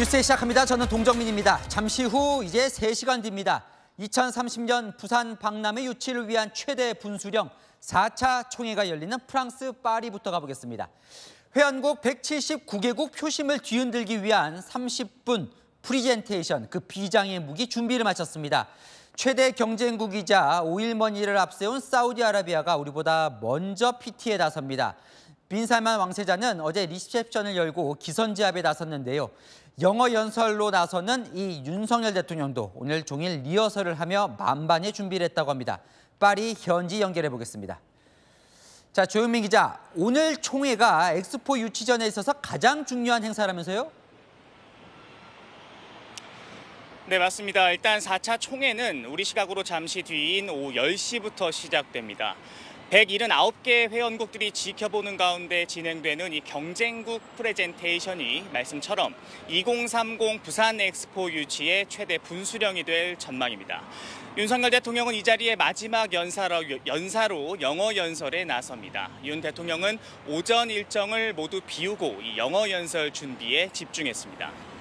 뉴스 시작합니다. 저는 동정민입니다. 잠시 후 이제 3시간 뒤입니다. 2030년 부산 박람회 유치를 위한 최대 분수령 4차 총회가 열리는 프랑스 파리부터 가보겠습니다. 회원국 179개국 표심을 뒤흔들기 위한 30분 프리젠테이션, 그 비장의 무기 준비를 마쳤습니다. 최대 경쟁국이자 5일 일을 앞세운 사우디아라비아가 우리보다 먼저 PT에 나섭니다. 빈 살만 왕세자는 어제 리셉션을 열고 기선제압에 나섰는데요. 영어 연설로 나서는 이 윤석열 대통령도 오늘 종일 리허설을 하며 만반의 준비를 했다고 합니다. 파리 현지 연결해 보겠습니다. 자, 조현민 기자, 오늘 총회가 엑스포 유치전에 있어서 가장 중요한 행사라면서요? 네, 맞습니다. 일단 4차 총회는 우리 시각으로 잠시 뒤인 오후 10시부터 시작됩니다. 179개 회원국들이 지켜보는 가운데 진행되는 이 경쟁국 프레젠테이션이 말씀처럼 2030 부산 엑스포 유치의 최대 분수령이 될 전망입니다. 윤석열 대통령은 이 자리에 마지막 연사로 영어 연설에 나섭니다. 윤 대통령은 오전 일정을 모두 비우고 이 영어 연설 준비에 집중했습니다.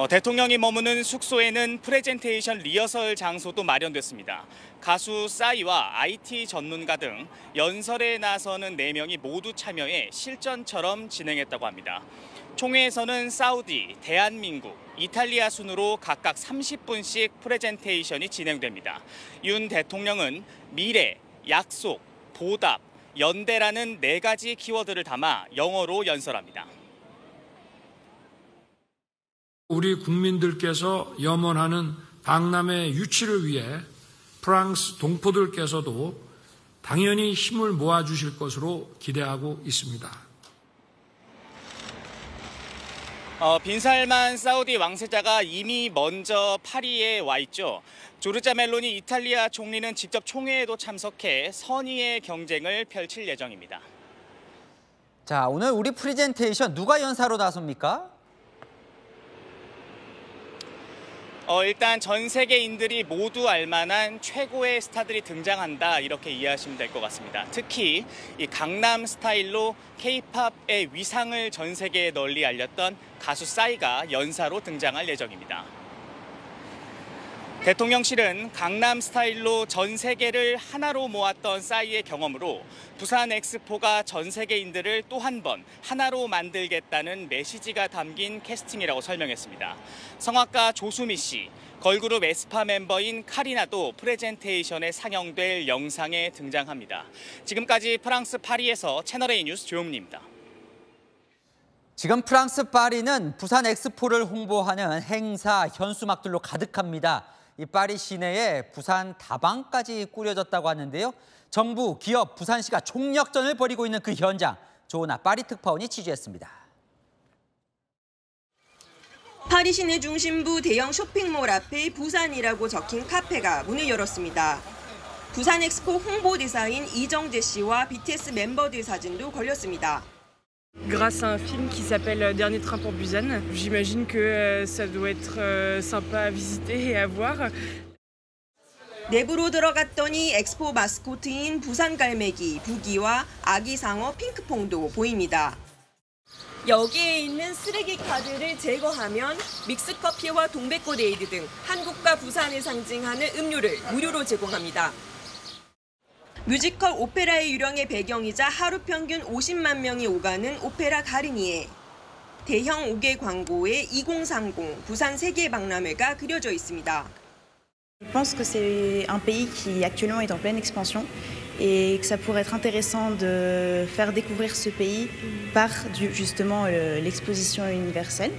대통령이 머무는 숙소에는 프레젠테이션 리허설 장소도 마련됐습니다. 가수 싸이와 IT 전문가 등 연설에 나서는 4명이 모두 참여해 실전처럼 진행했다고 합니다. 총회에서는 사우디, 대한민국, 이탈리아 순으로 각각 30분씩 프레젠테이션이 진행됩니다. 윤 대통령은 미래, 약속, 보답, 연대라는 4가지 키워드를 담아 영어로 연설합니다. 우리 국민들께서 염원하는 박람회 유치를 위해 프랑스 동포들께서도 당연히 힘을 모아주실 것으로 기대하고 있습니다. 빈살만 사우디 왕세자가 이미 먼저 파리에 와 있죠. 조르자 멜로니 이탈리아 총리는 직접 총회에도 참석해 선의의 경쟁을 펼칠 예정입니다. 자, 오늘 우리 프레젠테이션 누가 연사로 나섭니까? 일단 전 세계인들이 모두 알만한 최고의 스타들이 등장한다, 이렇게 이해하시면 될 것 같습니다. 특히 이 강남 스타일로 K-팝의 위상을 전 세계에 널리 알렸던 가수 싸이가 연사로 등장할 예정입니다. 대통령실은 강남 스타일로 전 세계를 하나로 모았던 싸이의 경험으로 부산 엑스포가 전 세계인들을 또 한 번 하나로 만들겠다는 메시지가 담긴 캐스팅이라고 설명했습니다. 성악가 조수미 씨, 걸그룹 에스파 멤버인 카리나도 프레젠테이션에 상영될 영상에 등장합니다. 지금까지 프랑스 파리에서 채널A 뉴스 조용민입니다. 지금 프랑스 파리는 부산 엑스포를 홍보하는 행사, 현수막들로 가득합니다. 이 파리 시내에 부산 다방까지 꾸려졌다고 하는데요. 정부, 기업, 부산시가 총력전을 벌이고 있는 그 현장, 조은아 파리 특파원이 취재했습니다. 파리 시내 중심부 대형 쇼핑몰 앞에 부산이라고 적힌 카페가 문을 열었습니다. 부산 엑스포 홍보대사인 이정재 씨와 BTS 멤버들 사진도 걸렸습니다. Grâce à un film qui s'appelle Dernier train pour Busan. J'imagine que ça doit être sympa à visiter et à voir. 내부로 들어갔더니 엑스포 마스코트인 부산 갈매기, 부기와 아기 상어 핑크퐁도 보입니다. 여기에 있는 쓰레기 카드를 제거하면 믹스커피와 동백꽃 에이드 등 한국과 부산을 상징하는 음료를 무료로 제공합니다. 뮤지컬 오페라의 유령의 배경이자 하루 평균 50만 명이 오가는 오페라 가르니에 대형 5개 광고에 2030 부산 세계 박람회가 그려져 있습니다. Je pense que c'est un pays qui actuellement est en pleine expansion et que ça pourrait être intéressant de faire découvrir ce pays par justement l'exposition universelle,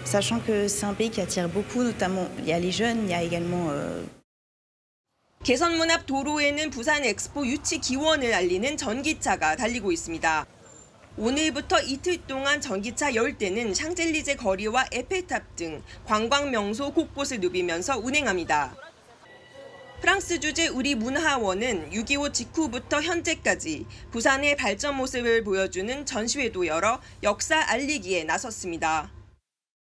sachant que c'est un pays qui attire beaucoup, notamment il y a les jeunes, il y a également 개선문 앞 도로에는 부산 엑스포 유치 기원을 알리는 전기차가 달리고 있습니다. 오늘부터 이틀 동안 전기차 10대는 샹젤리제 거리와 에펠탑 등 관광 명소 곳곳을 누비면서 운행합니다. 프랑스 주재 우리 문화원은 6.25 직후부터 현재까지 부산의 발전 모습을 보여주는 전시회도 열어 역사 알리기에 나섰습니다.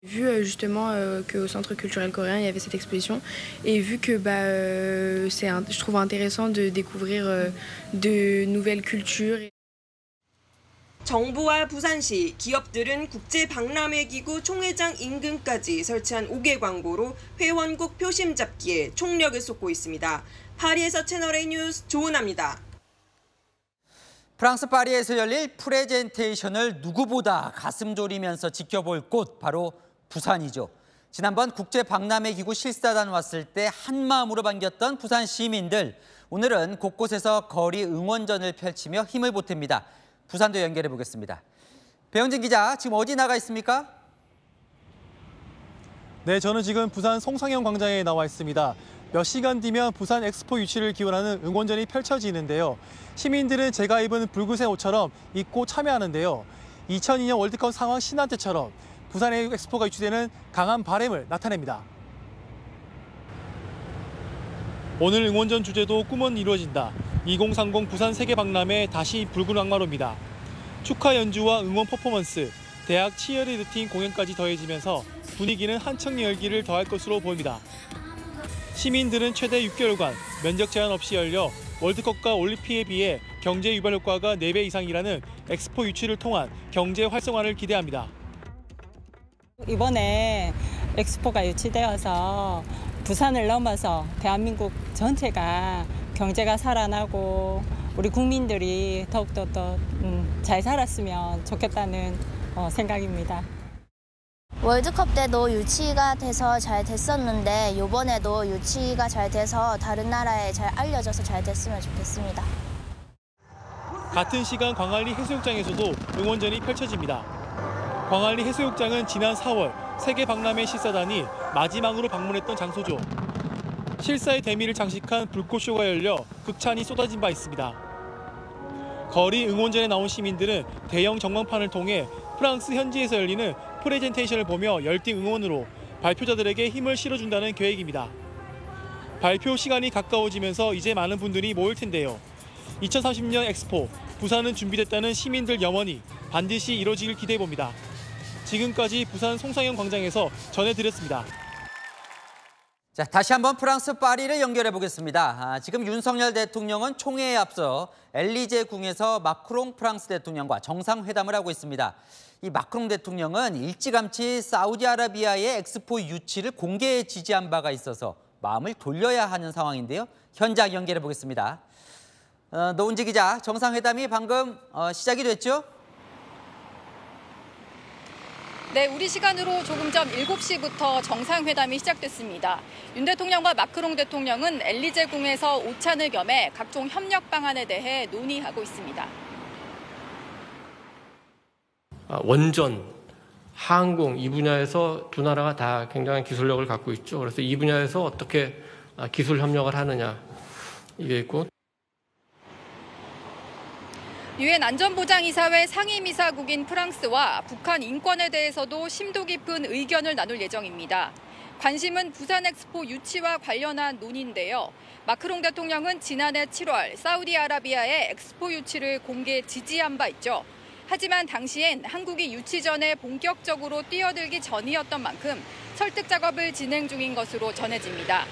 Vu justement qu'au Centre culturel coréen, il y avait cette exposition, et vu que je trouve intéressant de découvrir de nouvelles cultures. 정부와 부산시, 기업들은 국제박람회기구 총회장 인근까지 설치한 5개 광고로 회원국 표심 잡기에 총력을 쏟고 있습니다. 파리에서 채널A 뉴스 조은아입니다. 프랑스 파리에서 열릴 프레젠테이션을 누구보다 가슴 졸이면서 지켜볼 곳, 바로 부산이죠. 지난번 국제박람회기구 실사단 왔을 때 한마음으로 반겼던 부산 시민들. 오늘은 곳곳에서 거리 응원전을 펼치며 힘을 보탭니다. 부산도 연결해 보겠습니다. 배영진 기자, 지금 어디 나가 있습니까? 네, 저는 지금 부산 송상현 광장에 나와 있습니다. 몇 시간 뒤면 부산 엑스포 유치를 기원하는 응원전이 펼쳐지는데요. 시민들은 제가 입은 붉은색 옷처럼 입고 참여하는데요. 2002년 월드컵 상황 신안 때처럼 부산의 엑스포가 유치되는 강한 바람을 나타냅니다. 오늘 응원전 주제도 꿈은 이루어진다. 2030 부산 세계박람회 다시 붉은 악마로입니다. 축하 연주와 응원 퍼포먼스, 대학 치어리드팀 공연까지 더해지면서 분위기는 한층 열기를 더할 것으로 보입니다. 시민들은 최대 6개월간 면적 제한 없이 열려 월드컵과 올림픽에 비해 경제 유발 효과가 4배 이상이라는 엑스포 유치를 통한 경제 활성화를 기대합니다. 이번에 엑스포가 유치되어서 부산을 넘어서 대한민국 전체가 경제가 살아나고 우리 국민들이 더욱더 잘 살았으면 좋겠다는 생각입니다. 월드컵 때도 유치가 돼서 잘 됐었는데 이번에도 유치가 잘 돼서 다른 나라에 잘 알려져서 잘 됐으면 좋겠습니다. 같은 시간 광안리 해수욕장에서도 응원전이 펼쳐집니다. 광안리 해수욕장은 지난 4월 세계박람회 실사단이 마지막으로 방문했던 장소죠. 실사의 대미를 장식한 불꽃쇼가 열려 극찬이 쏟아진 바 있습니다. 거리 응원전에 나온 시민들은 대형 전광판을 통해 프랑스 현지에서 열리는 프레젠테이션을 보며 열띤 응원으로 발표자들에게 힘을 실어준다는 계획입니다. 발표 시간이 가까워지면서 이제 많은 분들이 모일 텐데요. 2030년 엑스포, 부산은 준비됐다는 시민들 염원이 반드시 이루어지길 기대해봅니다. 지금까지 부산 송상현 광장에서 전해드렸습니다. 자, 다시 한번 프랑스 파리를 연결해 보겠습니다. 지금 윤석열 대통령은 총회에 앞서 엘리제 궁에서 마크롱 프랑스 대통령과 정상회담을 하고 있습니다. 이 마크롱 대통령은 일찌감치 사우디아라비아의 엑스포 유치를 공개 지지한 바가 있어서 마음을 돌려야 하는 상황인데요. 현장 연결해 보겠습니다. 노은지 기자, 정상회담이 방금 시작이 됐죠? 네, 우리 시간으로 조금 전 7시부터 정상회담이 시작됐습니다. 윤 대통령과 마크롱 대통령은 엘리제 궁에서 오찬을 겸해 각종 협력 방안에 대해 논의하고 있습니다. 원전, 항공 이 분야에서 두 나라가 다 굉장한 기술력을 갖고 있죠. 그래서 이 분야에서 어떻게 기술 협력을 하느냐 이게 있고. 유엔 안전보장이사회 상임이사국인 프랑스와 북한 인권에 대해서도 심도 깊은 의견을 나눌 예정입니다. 관심은 부산 엑스포 유치와 관련한 논의인데요. 마크롱 대통령은 지난해 7월 사우디아라비아의 엑스포 유치를 공개 지지한 바 있죠. 하지만 당시엔 한국이 유치 전에 본격적으로 뛰어들기 전이었던 만큼 설득 작업을 진행 중인 것으로 전해집니다.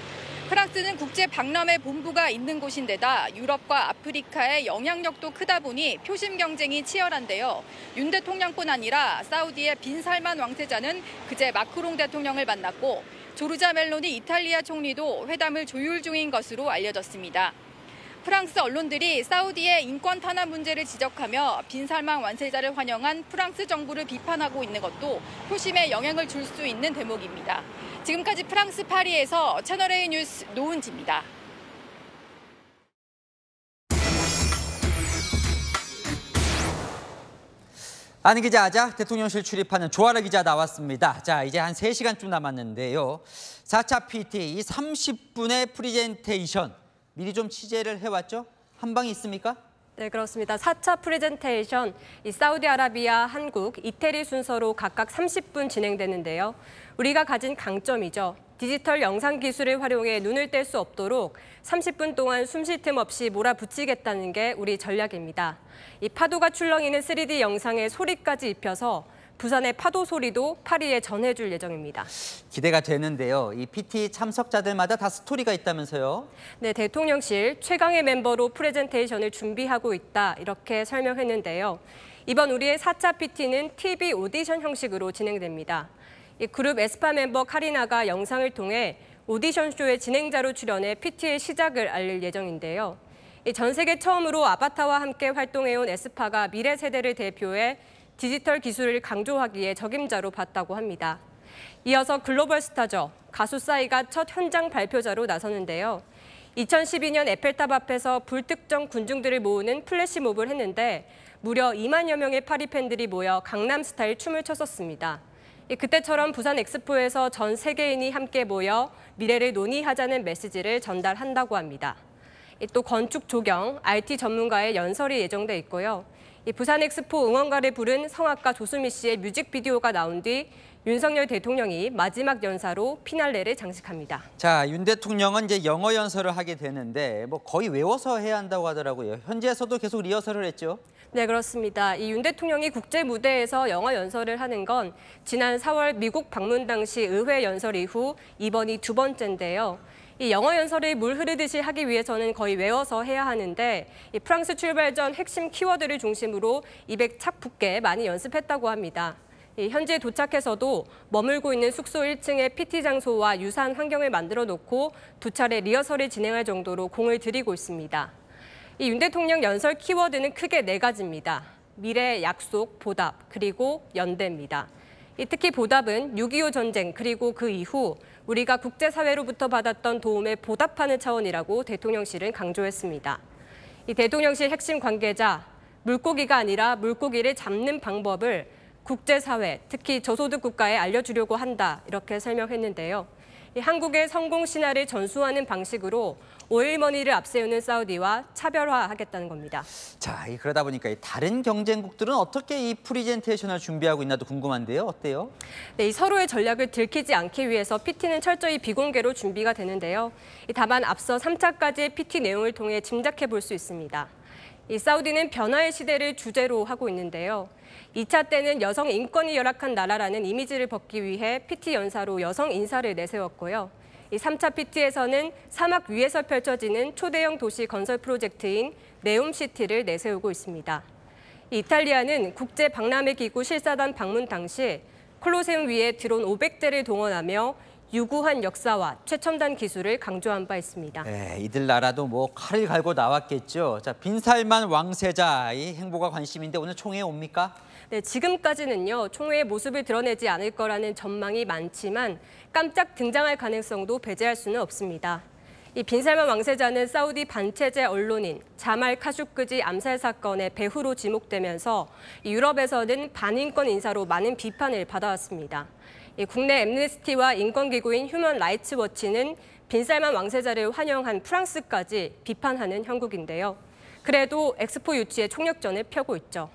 프랑스는 국제박람회 본부가 있는 곳인데다 유럽과 아프리카의 영향력도 크다 보니 표심 경쟁이 치열한데요. 윤 대통령뿐 아니라 사우디의 빈 살만 왕세자는 그제 마크롱 대통령을 만났고 조르자 멜로니 이탈리아 총리도 회담을 조율 중인 것으로 알려졌습니다. 프랑스 언론들이 사우디의 인권 탄압 문제를 지적하며 빈살망 완세자를 환영한 프랑스 정부를 비판하고 있는 것도 표심에 영향을 줄 수 있는 대목입니다. 지금까지 프랑스 파리에서 채널A 뉴스 노은지입니다. 안희 기자, 대통령실 출입하는 조아라 기자 나왔습니다. 자, 이제 한 3시간쯤 남았는데요. 4차 PT, 이 30분의 프레젠테이션. 미리 좀 취재를 해왔죠? 한 방이 있습니까? 네, 그렇습니다. 4차 프레젠테이션, 이 사우디아라비아, 한국, 이태리 순서로 각각 30분 진행되는데요. 우리가 가진 강점이죠. 디지털 영상 기술을 활용해 눈을 뗄 수 없도록 30분 동안 숨 쉴 틈 없이 몰아붙이겠다는 게 우리 전략입니다. 이 파도가 출렁이는 3D 영상에 소리까지 입혀서 부산의 파도 소리도 파리에 전해줄 예정입니다. 기대가 되는데요. 이 PT 참석자들마다 다 스토리가 있다면서요? 네, 대통령실 최강의 멤버로 프레젠테이션을 준비하고 있다 이렇게 설명했는데요. 이번 우리의 4차 PT는 TV 오디션 형식으로 진행됩니다. 이 그룹 에스파 멤버 카리나가 영상을 통해 오디션 쇼의 진행자로 출연해 PT의 시작을 알릴 예정인데요. 전 세계 처음으로 아바타와 함께 활동해온 에스파가 미래 세대를 대표해 디지털 기술을 강조하기에 적임자로 봤다고 합니다. 이어서 글로벌 스타죠. 가수 싸이가 첫 현장 발표자로 나서는데요. 2012년 에펠탑 앞에서 불특정 군중들을 모으는 플래시몹을 했는데 무려 2만여 명의 파리 팬들이 모여 강남 스타일 춤을 췄었습니다. 그때처럼 부산 엑스포에서 전 세계인이 함께 모여 미래를 논의하자는 메시지를 전달한다고 합니다. 또 건축 조경, IT 전문가의 연설이 예정돼 있고요. 부산 엑스포 응원가를 부른 성악가 조수미 씨의 뮤직비디오가 나온 뒤 윤석열 대통령이 마지막 연사로 피날레를 장식합니다. 자, 윤 대통령은 이제 영어 연설을 하게 되는데 뭐 거의 외워서 해야 한다고 하더라고요. 현지에서도 계속 리허설을 했죠. 네, 그렇습니다. 이 윤 대통령이 국제 무대에서 영어 연설을 하는 건 지난 4월 미국 방문 당시 의회 연설 이후 이번이 두 번째인데요. 이 영어 연설을 물 흐르듯이 하기 위해서는 거의 외워서 해야 하는데 이 프랑스 출발 전 핵심 키워드를 중심으로 200착 붙게 많이 연습했다고 합니다. 현지에 도착해서도 머물고 있는 숙소 1층에 PT 장소와 유사한 환경을 만들어 놓고 두 차례 리허설을 진행할 정도로 공을 들이고 있습니다. 이 윤 대통령 연설 키워드는 크게 4가지입니다. 미래, 약속, 보답, 그리고 연대입니다. 특히 보답은 6.25 전쟁 그리고 그 이후 우리가 국제사회로부터 받았던 도움에 보답하는 차원이라고 대통령실은 강조했습니다. 이 대통령실 핵심 관계자, 물고기가 아니라 물고기를 잡는 방법을 국제사회, 특히 저소득 국가에 알려주려고 한다, 이렇게 설명했는데요. 한국의 성공 신화를 전수하는 방식으로 오일머니를 앞세우는 사우디와 차별화하겠다는 겁니다. 자, 그러다 보니까 다른 경쟁국들은 어떻게 이 프리젠테이션을 준비하고 있나도 궁금한데요. 어때요? 네, 이 서로의 전략을 들키지 않기 위해서 PT는 철저히 비공개로 준비가 되는데요. 다만 앞서 3차까지의 PT 내용을 통해 짐작해 볼 수 있습니다. 이 사우디는 변화의 시대를 주제로 하고 있는데요. 2차 때는 여성 인권이 열악한 나라라는 이미지를 벗기 위해 PT 연사로 여성 인사를 내세웠고요. 이 3차 PT에서는 사막 위에서 펼쳐지는 초대형 도시 건설 프로젝트인 네옴시티를 내세우고 있습니다. 이탈리아는 국제 박람회 기구 실사단 방문 당시 콜로세움 위에 드론 500대를 동원하며 유구한 역사와 최첨단 기술을 강조한 바 있습니다. 네, 이들 나라도 뭐 칼을 갈고 나왔겠죠. 자, 빈살만 왕세자, 이 행보가 관심인데 오늘 총회에 옵니까? 네, 지금까지는요, 총회의 모습을 드러내지 않을 거라는 전망이 많지만 깜짝 등장할 가능성도 배제할 수는 없습니다. 이 빈살만 왕세자는 사우디 반체제 언론인 자말 카슈크지 암살 사건의 배후로 지목되면서 유럽에서는 반인권 인사로 많은 비판을 받아왔습니다. 국내 엠네스티와 인권기구인 휴먼 라이츠 워치는 빈살만 왕세자를 환영한 프랑스까지 비판하는 형국인데요. 그래도 엑스포 유치에 총력전을 펴고 있죠.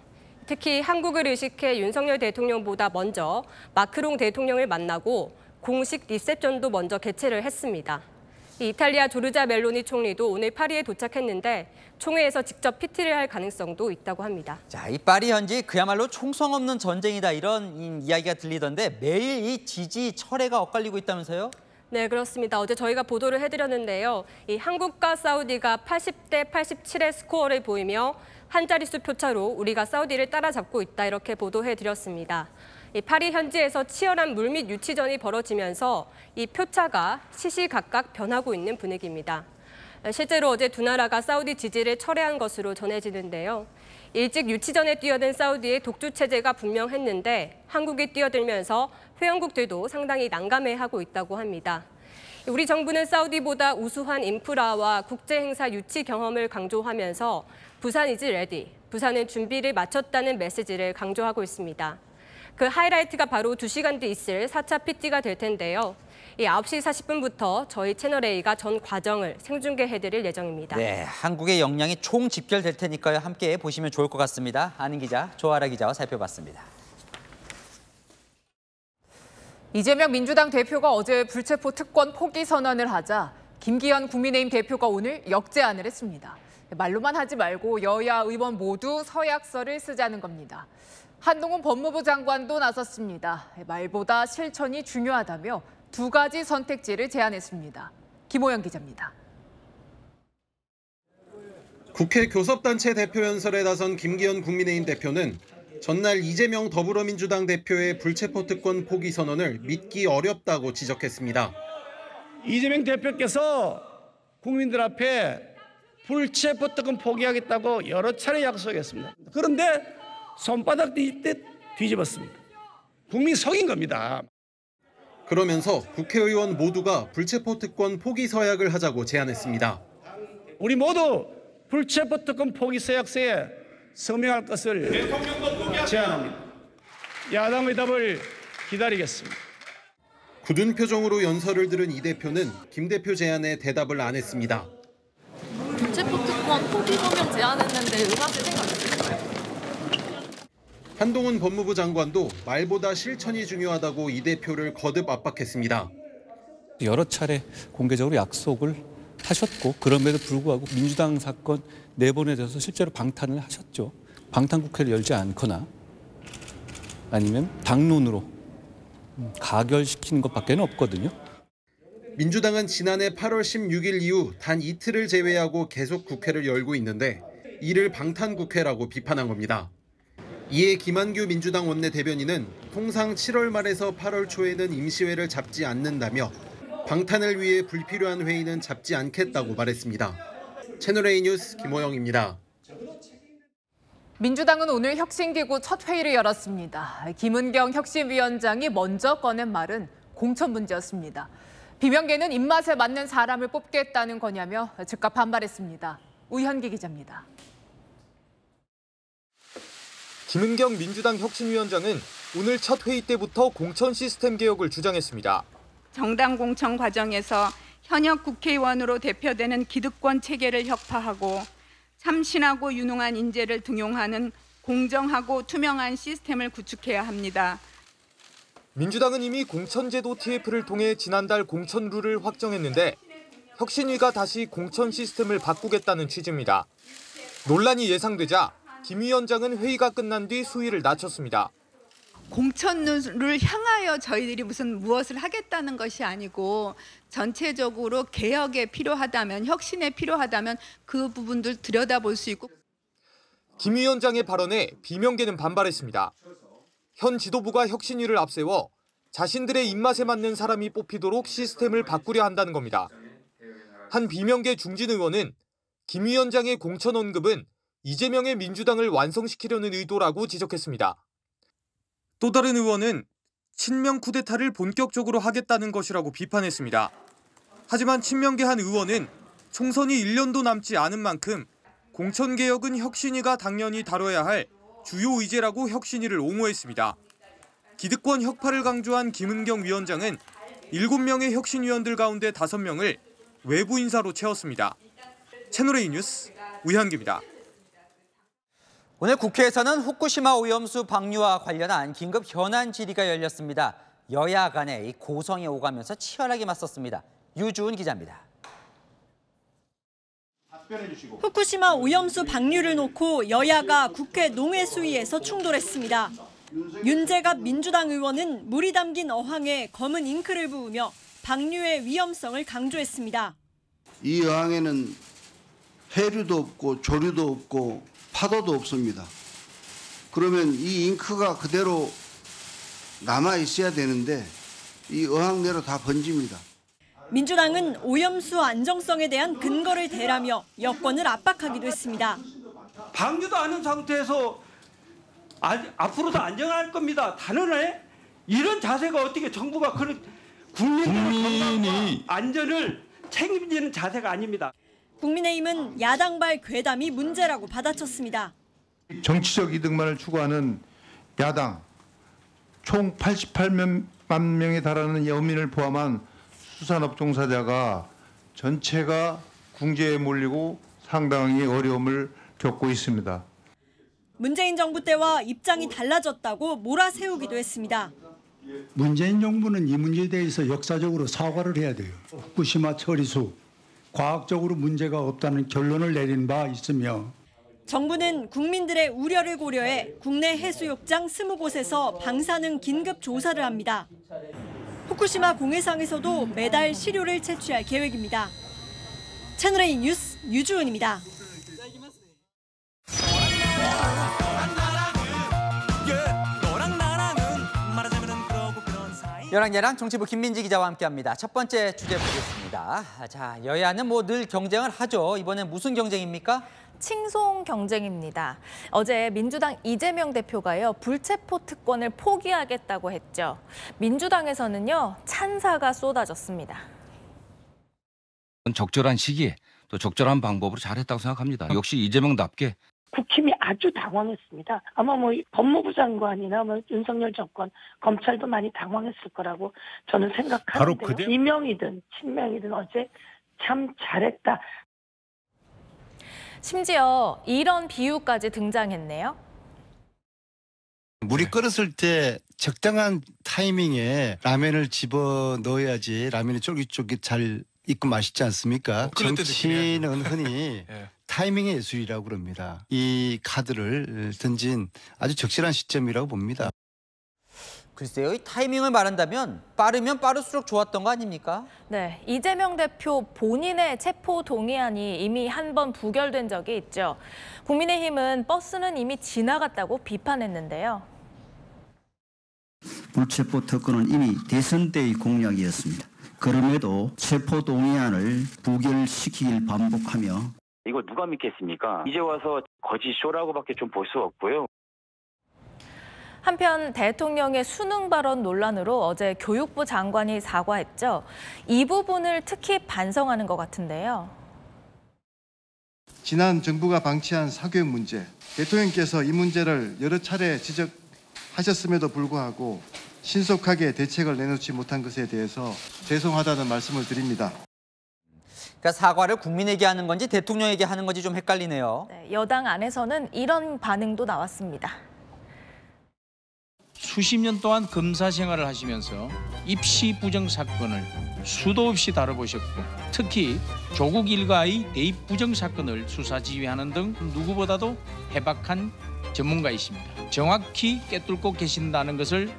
특히 한국을 의식해 윤석열 대통령보다 먼저 마크롱 대통령을 만나고 공식 리셉션도 먼저 개최를 했습니다. 이탈리아 조르자 멜로니 총리도 오늘 파리에 도착했는데 총회에서 직접 PT를 할 가능성도 있다고 합니다. 자, 이 파리 현지 그야말로 총성 없는 전쟁이다, 이런 이야기가 들리던데 매일 이 지지 철회가 엇갈리고 있다면서요? 네, 그렇습니다. 어제 저희가 보도를 해드렸는데요. 이 한국과 사우디가 80대 87의 스코어를 보이며 한 자릿수 표차로 우리가 사우디를 따라잡고 있다, 이렇게 보도해드렸습니다. 이 파리 현지에서 치열한 물밑 유치전이 벌어지면서 이 표차가 시시각각 변하고 있는 분위기입니다. 실제로 어제 두 나라가 사우디 지지를 철회한 것으로 전해지는데요. 일찍 유치전에 뛰어든 사우디의 독주 체제가 분명했는데 한국이 뛰어들면서 회원국들도 상당히 난감해하고 있다고 합니다. 우리 정부는 사우디보다 우수한 인프라와 국제행사 유치 경험을 강조하면서 부산 이즈 레디, 부산은 준비를 마쳤다는 메시지를 강조하고 있습니다. 그 하이라이트가 바로 2시간 뒤 있을 4차 PT가 될 텐데요. 9시 40분부터 저희 채널A가 전 과정을 생중계해드릴 예정입니다. 네, 한국의 역량이 총 집결될 테니까요. 함께 보시면 좋을 것 같습니다. 아는 기자, 조아라 기자와 살펴봤습니다. 이재명 민주당 대표가 어제 불체포 특권 포기 선언을 하자 김기현 국민의힘 대표가 오늘 역제안을 했습니다. 말로만 하지 말고 여야 의원 모두 서약서를 쓰자는 겁니다. 한동훈 법무부 장관도 나섰습니다. 말보다 실천이 중요하다며 2가지 선택지를 제안했습니다. 김호영 기자입니다. 국회 교섭단체 대표 연설에 나선 김기현 국민의힘 대표는 전날 이재명 더불어민주당 대표의 불체포 특권 포기 선언을 믿기 어렵다고 지적했습니다. 이재명 대표께서 국민들 앞에 불체포 특권 포기하겠다고 여러 차례 약속했습니다. 그런데 손바닥 뒤집듯 뒤집었습니다. 국민 속인 겁니다. 그러면서 국회의원 모두가 불체포 특권 포기 서약을 하자고 제안했습니다. 우리 모두 불체포 특권 포기 서약서에 서명할 것을 제안합니다. 야당의 답을 기다리겠습니다. 굳은 표정으로 연설을 들은 이 대표는 김 대표 제안에 대답을 안 했습니다. 불체포 특권 포기 서명 제안했는데 응하실 생각 있으신가요? 한동훈 법무부 장관도 말보다 실천이 중요하다고 이 대표를 거듭 압박했습니다. 여러 차례 공개적으로 약속을 하셨고 그럼에도 불구하고 민주당 사건 내분에 대해서 실제로 방탄을 하셨죠. 방탄국회를 열지 않거나 아니면 당론으로 가결시키는 것밖에는 없거든요. 민주당은 지난해 8월 16일 이후 단 이틀을 제외하고 계속 국회를 열고 있는데 이를 방탄국회라고 비판한 겁니다. 이에 김한규 민주당 원내대변인은 통상 7월 말에서 8월 초에는 임시회를 잡지 않는다며 방탄을 위해 불필요한 회의는 잡지 않겠다고 말했습니다. 채널A 뉴스 김호영입니다. 민주당은 오늘 혁신기구 첫 회의를 열었습니다. 김은경 혁신위원장이 먼저 꺼낸 말은 공천 문제였습니다. 비명계는 입맛에 맞는 사람을 뽑겠다는 거냐며 즉각 반발했습니다. 우현기 기자입니다. 김은경 민주당 혁신위원장은 오늘 첫 회의 때부터 공천 시스템 개혁을 주장했습니다. 정당 공천 과정에서 현역 국회의원으로 대표되는 기득권 체계를 혁파하고 참신하고 유능한 인재를 등용하는 공정하고 투명한 시스템을 구축해야 합니다. 민주당은 이미 공천제도 TF를 통해 지난달 공천 룰을 확정했는데 혁신위가 다시 공천 시스템을 바꾸겠다는 취지입니다. 논란이 예상되자 김 위원장은 회의가 끝난 뒤 수위를 낮췄습니다. 공천룰을 향하여 저희들이 무엇을 하겠다는 것이 아니고 전체적으로 개혁에 필요하다면, 혁신에 필요하다면 그 부분들 들여다볼 수 있고. 김 위원장의 발언에 비명계는 반발했습니다. 현 지도부가 혁신위를 앞세워 자신들의 입맛에 맞는 사람이 뽑히도록 시스템을 바꾸려 한다는 겁니다. 한 비명계 중진 의원은 김 위원장의 공천 언급은 이재명의 민주당을 완성시키려는 의도라고 지적했습니다. 또 다른 의원은 친명 쿠데타를 본격적으로 하겠다는 것이라고 비판했습니다. 하지만 친명계 한 의원은 총선이 1년도 남지 않은 만큼 공천개혁은 혁신위가 당연히 다뤄야 할 주요 의제라고 혁신위를 옹호했습니다. 기득권 혁파를 강조한 김은경 위원장은 7명의 혁신위원들 가운데 5명을 외부 인사로 채웠습니다. 채널A 뉴스 우현기입니다. 오늘 국회에서는 후쿠시마 오염수 방류와 관련한 긴급 현안 질의가 열렸습니다. 여야 간에 고성이 오가면서 치열하게 맞섰습니다. 유주은 기자입니다. 후쿠시마 오염수 방류를 놓고 여야가 국회 농해수위에서 충돌했습니다. 윤재갑 민주당 의원은 물이 담긴 어항에 검은 잉크를 부으며 방류의 위험성을 강조했습니다. 이 어항에는 해류도 없고 조류도 없고 파도도 없습니다. 그러면 이 잉크가 그대로 남아 있어야 되는데 이 어항 내로 다 번집니다. 민주당은 오염수 안정성에 대한 근거를 대라며 여권을 압박하기도 했습니다. 방류도 않은 상태에서 앞으로도 안정할 겁니다. 단언해? 이런 자세가 어떻게 정부가 그런 국민의 안전을 책임지는 자세가 아닙니다. 국민의힘은 야당발 괴담이 문제라고 받아쳤습니다. 정치적 이득만을 추구하는 야당 총 88만 명에 달하는 여민을 포함한 수산업 종사자가 전체가 궁지에 몰리고 상당히 어려움을 겪고 있습니다. 문재인 정부 때와 입장이 달라졌다고 몰아세우기도 했습니다. 문재인 정부는 이 문제에 대해서 역사적으로 사과를 해야 돼요. 후쿠시마 처리수 과학적으로 문제가 없다는 결론을 내린 바 있으며 정부는 국민들의 우려를 고려해 국내 해수욕장 20곳에서 방사능 긴급 조사를 합니다. 후쿠시마 공해상에서도 매달 시료를 채취할 계획입니다. 채널A 뉴스 유주은입니다. 여랑야랑 정치부 김민지 기자와 함께합니다. 첫 번째 주제 보겠습니다. 자, 여야는 뭐 늘 경쟁을 하죠. 이번엔 무슨 경쟁입니까? 칭송 경쟁입니다. 어제 민주당 이재명 대표가요, 불체포 특권을 포기하겠다고 했죠. 민주당에서는요, 찬사가 쏟아졌습니다. 적절한 시기에 또 적절한 방법으로 잘했다고 생각합니다. 역시 이재명답게. 국힘이 아주 당황했습니다. 아마 뭐 법무부 장관이나 뭐 윤석열 정권, 검찰도 많이 당황했을 거라고 저는 생각하는데요. 이명이든 친명이든 어제 참 잘했다. 심지어 이런 비유까지 등장했네요. 물이 끓었을 때 적당한 타이밍에 라면을 집어 넣어야지 라면이 쫄깃쫄깃 잘 익고 맛있지 않습니까? 정치는 흔히 타이밍의 예술이라고 그럽니다. 이 카드를 던진 아주 적절한 시점이라고 봅니다. 글쎄요, 이 타이밍을 말한다면 빠르면 빠를수록 좋았던 거 아닙니까? 네, 이재명 대표 본인의 체포 동의안이 이미 한 번 부결된 적이 있죠. 국민의힘은 버스는 이미 지나갔다고 비판했는데요. 불체포 특권은 이미 대선 때의 공약이었습니다. 그럼에도 체포 동의안을 부결시키길 반복하며 이걸 누가 믿겠습니까? 이제 와서 거짓 쇼라고밖에 좀 볼 수 없고요. 한편 대통령의 수능 발언 논란으로 어제 교육부 장관이 사과했죠. 이 부분을 특히 반성하는 것 같은데요. 지난 정부가 방치한 사교육 문제, 대통령께서 이 문제를 여러 차례 지적하셨음에도 불구하고 신속하게 대책을 내놓지 못한 것에 대해서 죄송하다는 말씀을 드립니다. 그러니까 사과를 국민에게 하는 건지 대통령에게 하는 건지 좀 헷갈리네요. 네, 여당 안에서는 이런 반응도 나왔습니다. 수십 년 동안 검사 생활을 하시면서 입시 부정 사건을 수도 없이 다뤄보셨고 특히 조국 일가의 대입 부정 사건을 수사 지휘하는 등 누구보다도 해박한 전문가이십니다. 정확히 꿰뚫고 계신다는 것을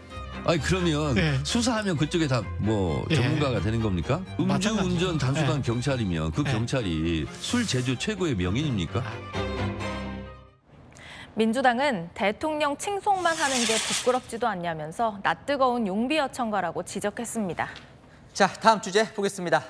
아니 그러면 수사하면 그쪽에 다 뭐 전문가가 되는 겁니까? 음주운전 단속한 경찰이면 그 경찰이 술 제조 최고의 명인입니까? 민주당은 대통령 칭송만 하는 게 부끄럽지도 않냐면서 낯뜨거운 용비어천가라고 지적했습니다. 자, 다음 주제 보겠습니다.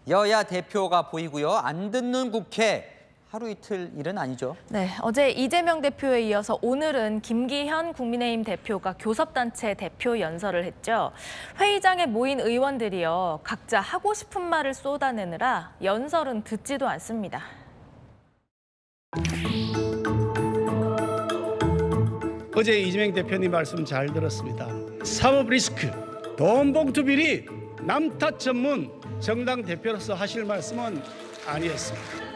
여야 대표가 보이고요. 안 듣는 국회. 하루 이틀 일은 아니죠. 네, 어제 이재명 대표에 이어서 오늘은 김기현 국민의힘 대표가 교섭단체 대표 연설을 했죠. 회의장에 모인 의원들이요, 각자 하고 싶은 말을 쏟아내느라 연설은 듣지도 않습니다. 어제 이재명 대표님 말씀 잘 들었습니다. 사법 리스크, 돈 봉투 비리, 남 탓 전문 정당 대표로서 하실 말씀은 아니었습니다.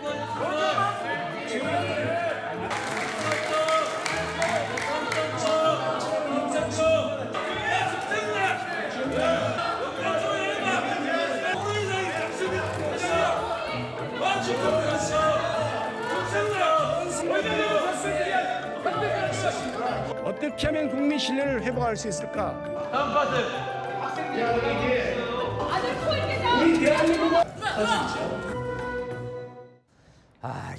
어떻게 하면 국민 신뢰를 회복할 수 있을까? 다음 파트.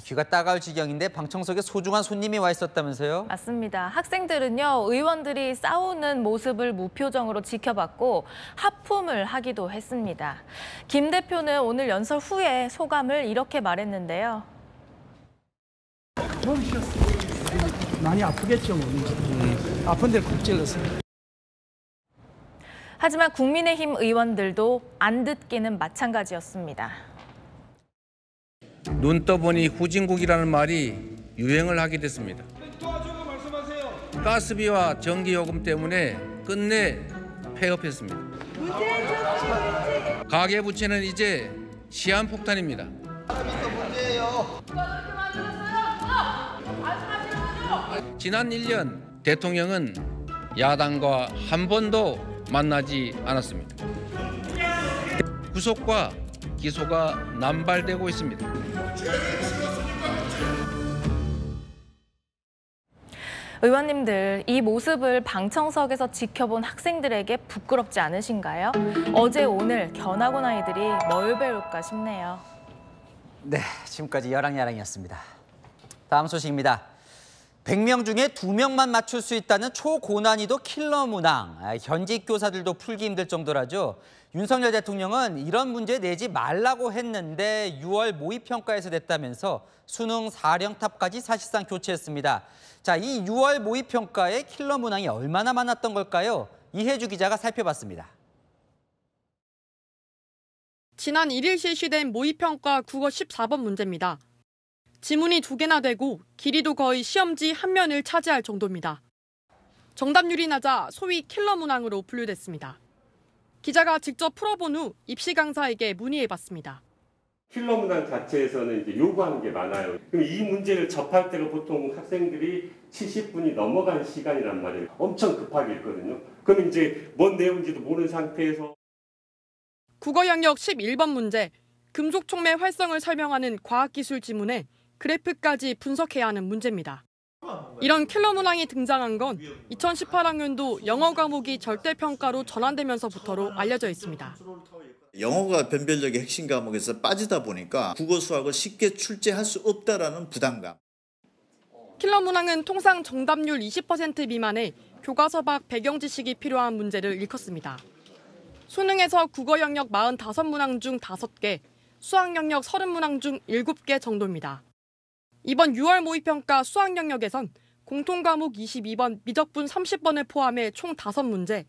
귀가 따가울 지경인데 방청석에 소중한 손님이 와 있었다면서요? 맞습니다. 학생들은요, 의원들이 싸우는 모습을 무표정으로 지켜봤고 하품을 하기도 했습니다. 김 대표는 오늘 연설 후에 소감을 이렇게 말했는데요. 많이 아프겠죠, 뭐. 아픈데 콕 찔렀어요. 하지만 국민의힘 의원들도 안 듣기는 마찬가지였습니다. 눈 떠보니 후진국이라는 말이 유행을 하게 됐습니다. 가스비와 전기요금 때문에 끝내 폐업했습니다. 가계부채는 이제 시한폭탄입니다. 지난 1년 대통령은 야당과 한 번도 만나지 않았습니다. 구속과 기소가 남발되고 있습니다. 의원님들, 이 모습을 방청석에서 지켜본 학생들에게 부끄럽지 않으신가요? 어제 오늘 견학원 아이들이 뭘 배울까 싶네요. 네, 지금까지 여랑야랑이었습니다. 다음 소식입니다. 100명 중에 2명만 맞출 수 있다는 초고난이도 킬러 문항. 현직 교사들도 풀기 힘들 정도라죠. 윤석열 대통령은 이런 문제 내지 말라고 했는데 6월 모의평가에서 냈다면서 수능 사령탑까지 사실상 교체했습니다. 자, 이 6월 모의평가에 킬러 문항이 얼마나 많았던 걸까요? 이혜주 기자가 살펴봤습니다. 지난 1일 실시된 모의평가 국어 14번 문제입니다. 지문이 2개나 되고 길이도 거의 시험지 한 면을 차지할 정도입니다. 정답률이 낮아 소위 킬러 문항으로 분류됐습니다. 기자가 직접 풀어본 후 입시 강사에게 문의해봤습니다. 킬러 문항 자체에서는 이제 요구하는 게 많아요. 그럼 이 문제를 접할 때가 보통 학생들이 70분이 넘어간 시간이란 말이에요. 엄청 급하게 읽거든요. 그럼 이제 뭔 내용인지도 모르는 상태에서. 국어 영역 11번 문제, 금속 촉매 활성을 설명하는 과학기술 지문에 그래프까지 분석해야 하는 문제입니다. 이런 킬러 문항이 등장한 건 2018학년도 영어 과목이 절대평가로 전환되면서부터로 알려져 있습니다. 영어가 변별력의 핵심 과목에서 빠지다 보니까 국어 수학을 쉽게 출제할 수 없다라는 부담감. 킬러 문항은 통상 정답률 20% 미만의 교과서 밖 배경 지식이 필요한 문제를 일컫습니다. 수능에서 국어 영역 45문항 중 5개, 수학 영역 30문항 중 7개 정도입니다. 이번 6월 모의평가 수학 영역에선 공통과목 22번, 미적분 30번을 포함해 총 5문제,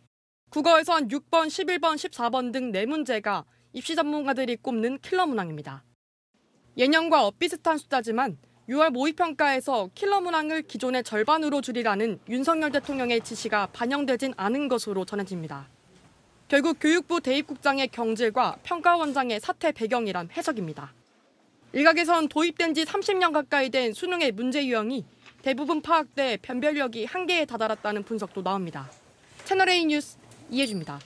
국어에선 6번, 11번, 14번 등 4문제가 입시 전문가들이 꼽는 킬러 문항입니다. 예년과 엇비슷한 숫자지만 6월 모의평가에서 킬러 문항을 기존의 절반으로 줄이라는 윤석열 대통령의 지시가 반영되진 않은 것으로 전해집니다. 결국 교육부 대입국장의 경질과 평가원장의 사퇴 배경이란 해석입니다. 일각에선 도입된 지 30년 가까이 된 수능의 문제 유형이 대부분 파악돼 변별력이 한계에 다다랐다는 분석도 나옵니다. 채널A 뉴스 이혜주입니다.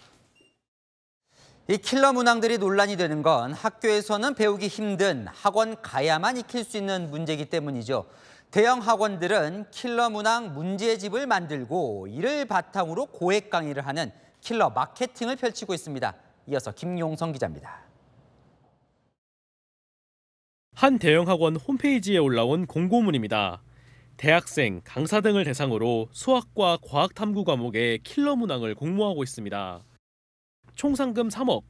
이 킬러 문항들이 논란이 되는 건 학교에서는 배우기 힘든 학원 가야만 익힐 수 있는 문제이기 때문이죠. 대형 학원들은 킬러 문항 문제집을 만들고 이를 바탕으로 고액 강의를 하는 킬러 마케팅을 펼치고 있습니다. 이어서 김용성 기자입니다. 한 대형 학원 홈페이지에 올라온 공고문입니다. 대학생, 강사 등을 대상으로 수학과 과학 탐구 과목의 킬러 문항을 공모하고 있습니다. 총 상금 3억,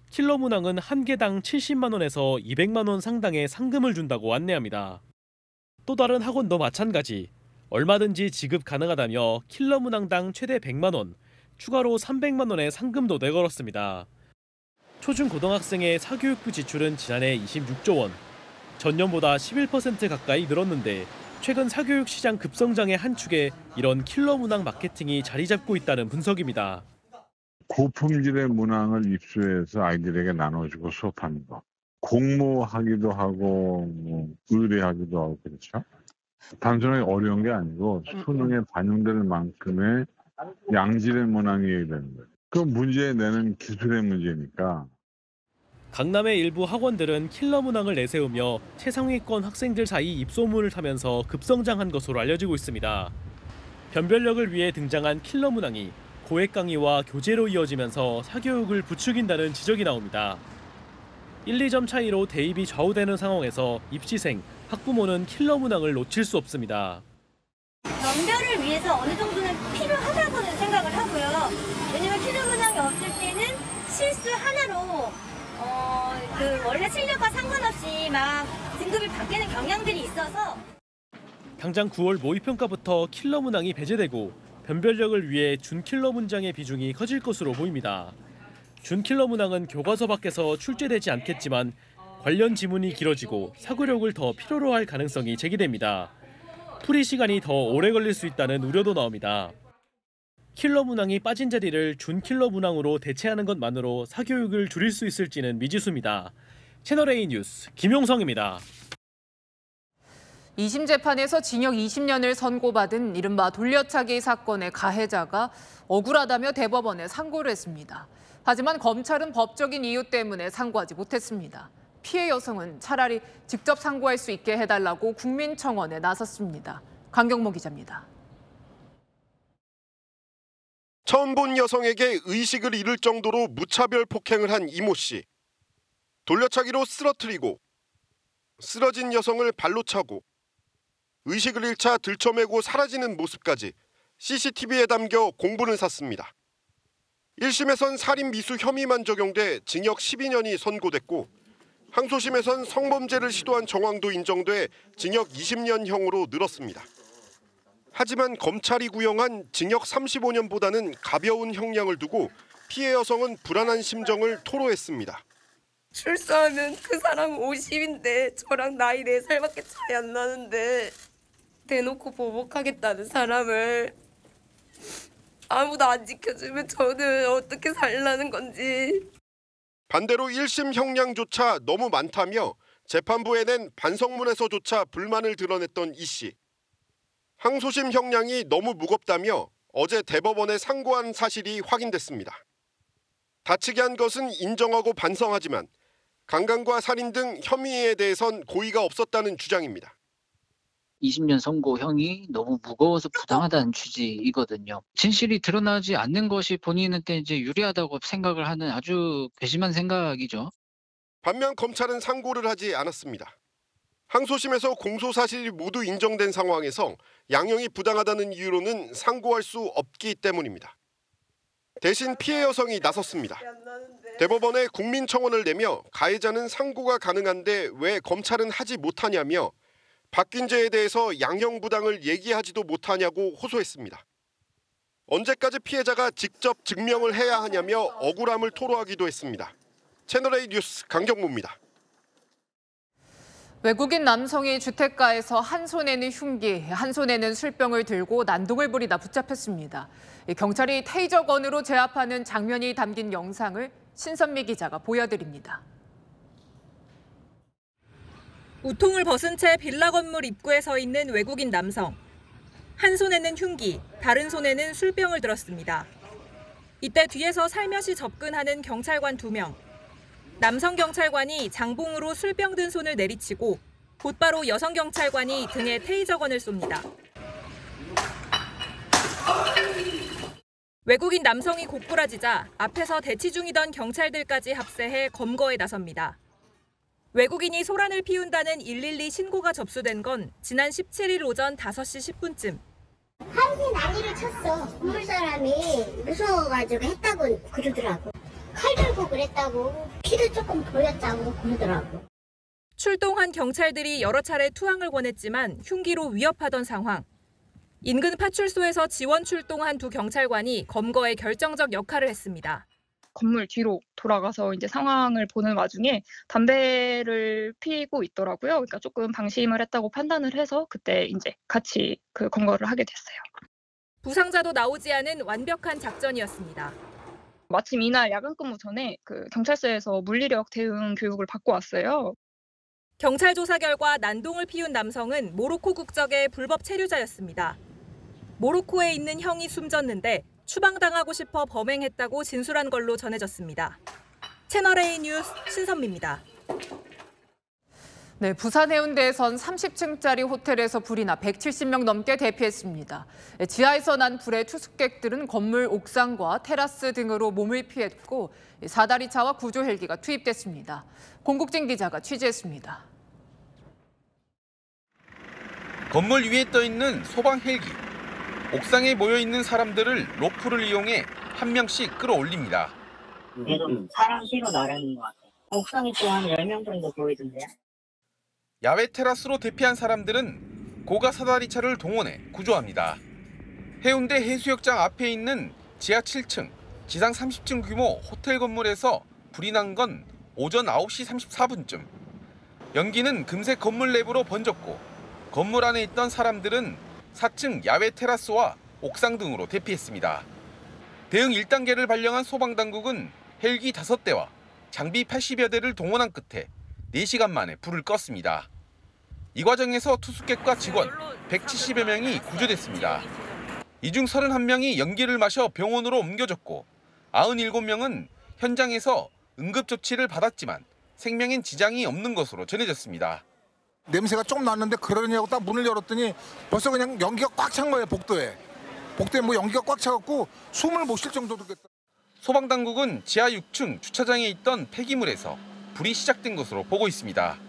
킬러 문항은 한 개당 70만 원에서 200만 원 상당의 상금을 준다고 안내합니다. 또 다른 학원도 마찬가지, 얼마든지 지급 가능하다며 킬러 문항당 최대 100만 원, 추가로 300만 원의 상금도 내걸었습니다. 초중고등학생의 사교육부 지출은 지난해 26조 원, 전년보다 11% 가까이 늘었는데 최근 사교육 시장 급성장의 한 축에 이런 킬러 문항 마케팅이 자리 잡고 있다는 분석입니다. 고품질의 문항을 입수해서 아이들에게 나눠주고 수업하는 거. 공모하기도 하고 의뢰하기도 하고 그렇죠. 단순하게 어려운 게 아니고 수능에 반영될 만큼의 양질의 문항이어야 되는 거예요. 그 문제 내는 기술의 문제니까. 강남의 일부 학원들은 킬러 문항을 내세우며 최상위권 학생들 사이 입소문을 타면서 급성장한 것으로 알려지고 있습니다. 변별력을 위해 등장한 킬러 문항이 고액 강의와 교재로 이어지면서 사교육을 부추긴다는 지적이 나옵니다. 1, 2점 차이로 대입이 좌우되는 상황에서 입시생, 학부모는 킬러 문항을 놓칠 수 없습니다. 변별을 위해서 어느 정도는 필요하다고는 생각을 하고요. 왜냐면 킬러 문항이 없을 때는 실수 하나로 원래 실력과 상관없이 막 등급이 바뀌는 경향들이 있어서 당장 9월 모의평가부터 킬러 문항이 배제되고 변별력을 위해 준킬러 문장의 비중이 커질 것으로 보입니다. 준킬러 문항은 교과서 밖에서 출제되지 않겠지만 관련 지문이 길어지고 사고력을 더 필요로 할 가능성이 제기됩니다. 풀이 시간이 더 오래 걸릴 수 있다는 우려도 나옵니다. 킬러 문항이 빠진 자리를 준킬러 문항으로 대체하는 것만으로 사교육을 줄일 수 있을지는 미지수입니다. 채널A 뉴스 김용성입니다. 2심 재판에서 징역 20년을 선고받은 이른바 돌려차기 사건의 가해자가 억울하다며 대법원에 상고를 했습니다. 하지만 검찰은 법적인 이유 때문에 상고하지 못했습니다. 피해 여성은 차라리 직접 상고할 수 있게 해달라고 국민청원에 나섰습니다. 강경모 기자입니다. 처음 본 여성에게 의식을 잃을 정도로 무차별 폭행을 한 이모 씨. 돌려차기로 쓰러뜨리고 쓰러진 여성을 발로 차고 의식을 잃자 들쳐매고 사라지는 모습까지 CCTV에 담겨 공분을 샀습니다. 1심에선 살인 미수 혐의만 적용돼 징역 12년이 선고됐고 항소심에선 성범죄를 시도한 정황도 인정돼 징역 20년형으로 늘었습니다. 하지만 검찰이 구형한 징역 35년보다는 가벼운 형량을 두고 피해 여성은 불안한 심정을 토로했습니다. 출소하면 그 사람 50인데 저랑 나이 4살밖에 차이 안 나는데 대놓고 보복하겠다는 사람을 아무도 안 지켜주면 저는 어떻게 살라는 건지. 반대로 1심 형량조차 너무 많다며 재판부에 낸 반성문에서조차 불만을 드러냈던 이 씨. 항소심 형량이 너무 무겁다며 어제 대법원에 상고한 사실이 확인됐습니다. 다치게 한 것은 인정하고 반성하지만 강간과 살인 등 혐의에 대해선 고의가 없었다는 주장입니다. 20년 선고형이 너무 무거워서 부당하다는 취지이거든요. 진실이 드러나지 않는 것이 본인한테 이제 유리하다고 생각을 하는 아주 괘씸한 생각이죠. 반면 검찰은 상고를 하지 않았습니다. 항소심에서 공소 사실이 모두 인정된 상황에서 양형이 부당하다는 이유로는 상고할 수 없기 때문입니다. 대신 피해 여성이 나섰습니다. 대법원에 국민청원을 내며 가해자는 상고가 가능한데 왜 검찰은 하지 못하냐며 박균재에 대해서 양형 부당을 얘기하지도 못하냐고 호소했습니다. 언제까지 피해자가 직접 증명을 해야 하냐며 억울함을 토로하기도 했습니다. 채널A 뉴스 강정무입니다. 외국인 남성이 주택가에서 한 손에는 흉기, 한 손에는 술병을 들고 난동을 부리다 붙잡혔습니다. 경찰이 테이저건으로 제압하는 장면이 담긴 영상을 신선미 기자가 보여드립니다. 우통을 벗은 채 빌라 건물 입구에 서 있는 외국인 남성. 한 손에는 흉기, 다른 손에는 술병을 들었습니다. 이때 뒤에서 살며시 접근하는 경찰관 2명. 남성 경찰관이 장봉으로 술병 든 손을 내리치고 곧바로 여성 경찰관이 등에 테이저건을 쏩니다. 외국인 남성이 고꾸라지자 앞에서 대치 중이던 경찰들까지 합세해 검거에 나섭니다. 외국인이 소란을 피운다는 112 신고가 접수된 건 지난 17일 오전 5시 10분쯤. 한시 난리를 쳤어. 건물 사람이 무서워가지고 했다고 그러더라고. 칼 들고 그랬다고, 피도 조금 보였다고 그러더라고. 출동한 경찰들이 여러 차례 투항을 권했지만 흉기로 위협하던 상황. 인근 파출소에서 지원 출동한 2 경찰관이 검거에 결정적 역할을 했습니다. 건물 뒤로 돌아가서 이제 상황을 보는 와중에 담배를 피고 있더라고요. 그러니까 조금 방심을 했다고 판단을 해서 그때 이제 같이 그 검거를 하게 됐어요. 부상자도 나오지 않은 완벽한 작전이었습니다. 마침 이날 야간 근무 전에 그 경찰서에서 물리력 대응 교육을 받고 왔어요. 경찰 조사 결과 난동을 피운 남성은 모로코 국적의 불법 체류자였습니다. 모로코에 있는 형이 숨졌는데 추방당하고 싶어 범행했다고 진술한 걸로 전해졌습니다. 채널A 뉴스 신선미입니다. 네, 부산 해운대에선 30층짜리 호텔에서 불이 나 170명 넘게 대피했습니다. 지하에서 난 불에 투숙객들은 건물 옥상과 테라스 등으로 몸을 피했고 사다리차와 구조 헬기가 투입됐습니다. 공국진 기자가 취재했습니다. 건물 위에 떠 있는 소방 헬기. 옥상에 모여 있는 사람들을 로프를 이용해 한 명씩 끌어올립니다. 이게 좀 사람 실어 나르는 것 같아요. 옥상에 또 한 10명 정도 보이던데요. 야외 테라스로 대피한 사람들은 고가 사다리차를 동원해 구조합니다. 해운대 해수욕장 앞에 있는 지하 7층, 지상 30층 규모 호텔 건물에서 불이 난 건 오전 9시 34분쯤. 연기는 금세 건물 내부로 번졌고 건물 안에 있던 사람들은 4층 야외 테라스와 옥상 등으로 대피했습니다. 대응 1단계를 발령한 소방당국은 헬기 5대와 장비 80여 대를 동원한 끝에 4시간 만에 불을 껐습니다. 이 과정에서 투숙객과 직원 170여 명이 구조됐습니다. 이 중 31명이 연기를 마셔 병원으로 옮겨졌고 97명은 현장에서 응급조치를 받았지만 생명엔 지장이 없는 것으로 전해졌습니다. 냄새가 좀 났는데 그러냐고 딱 문을 열었더니 벌써 그냥 연기가 꽉 찬 거예요. 복도에 뭐 연기가 꽉 차갖고 숨을 못 쉴 정도로 됐다. 소방당국은 지하 6층 주차장에 있던 폐기물에서 불이 시작된 것으로 보고 있습니다.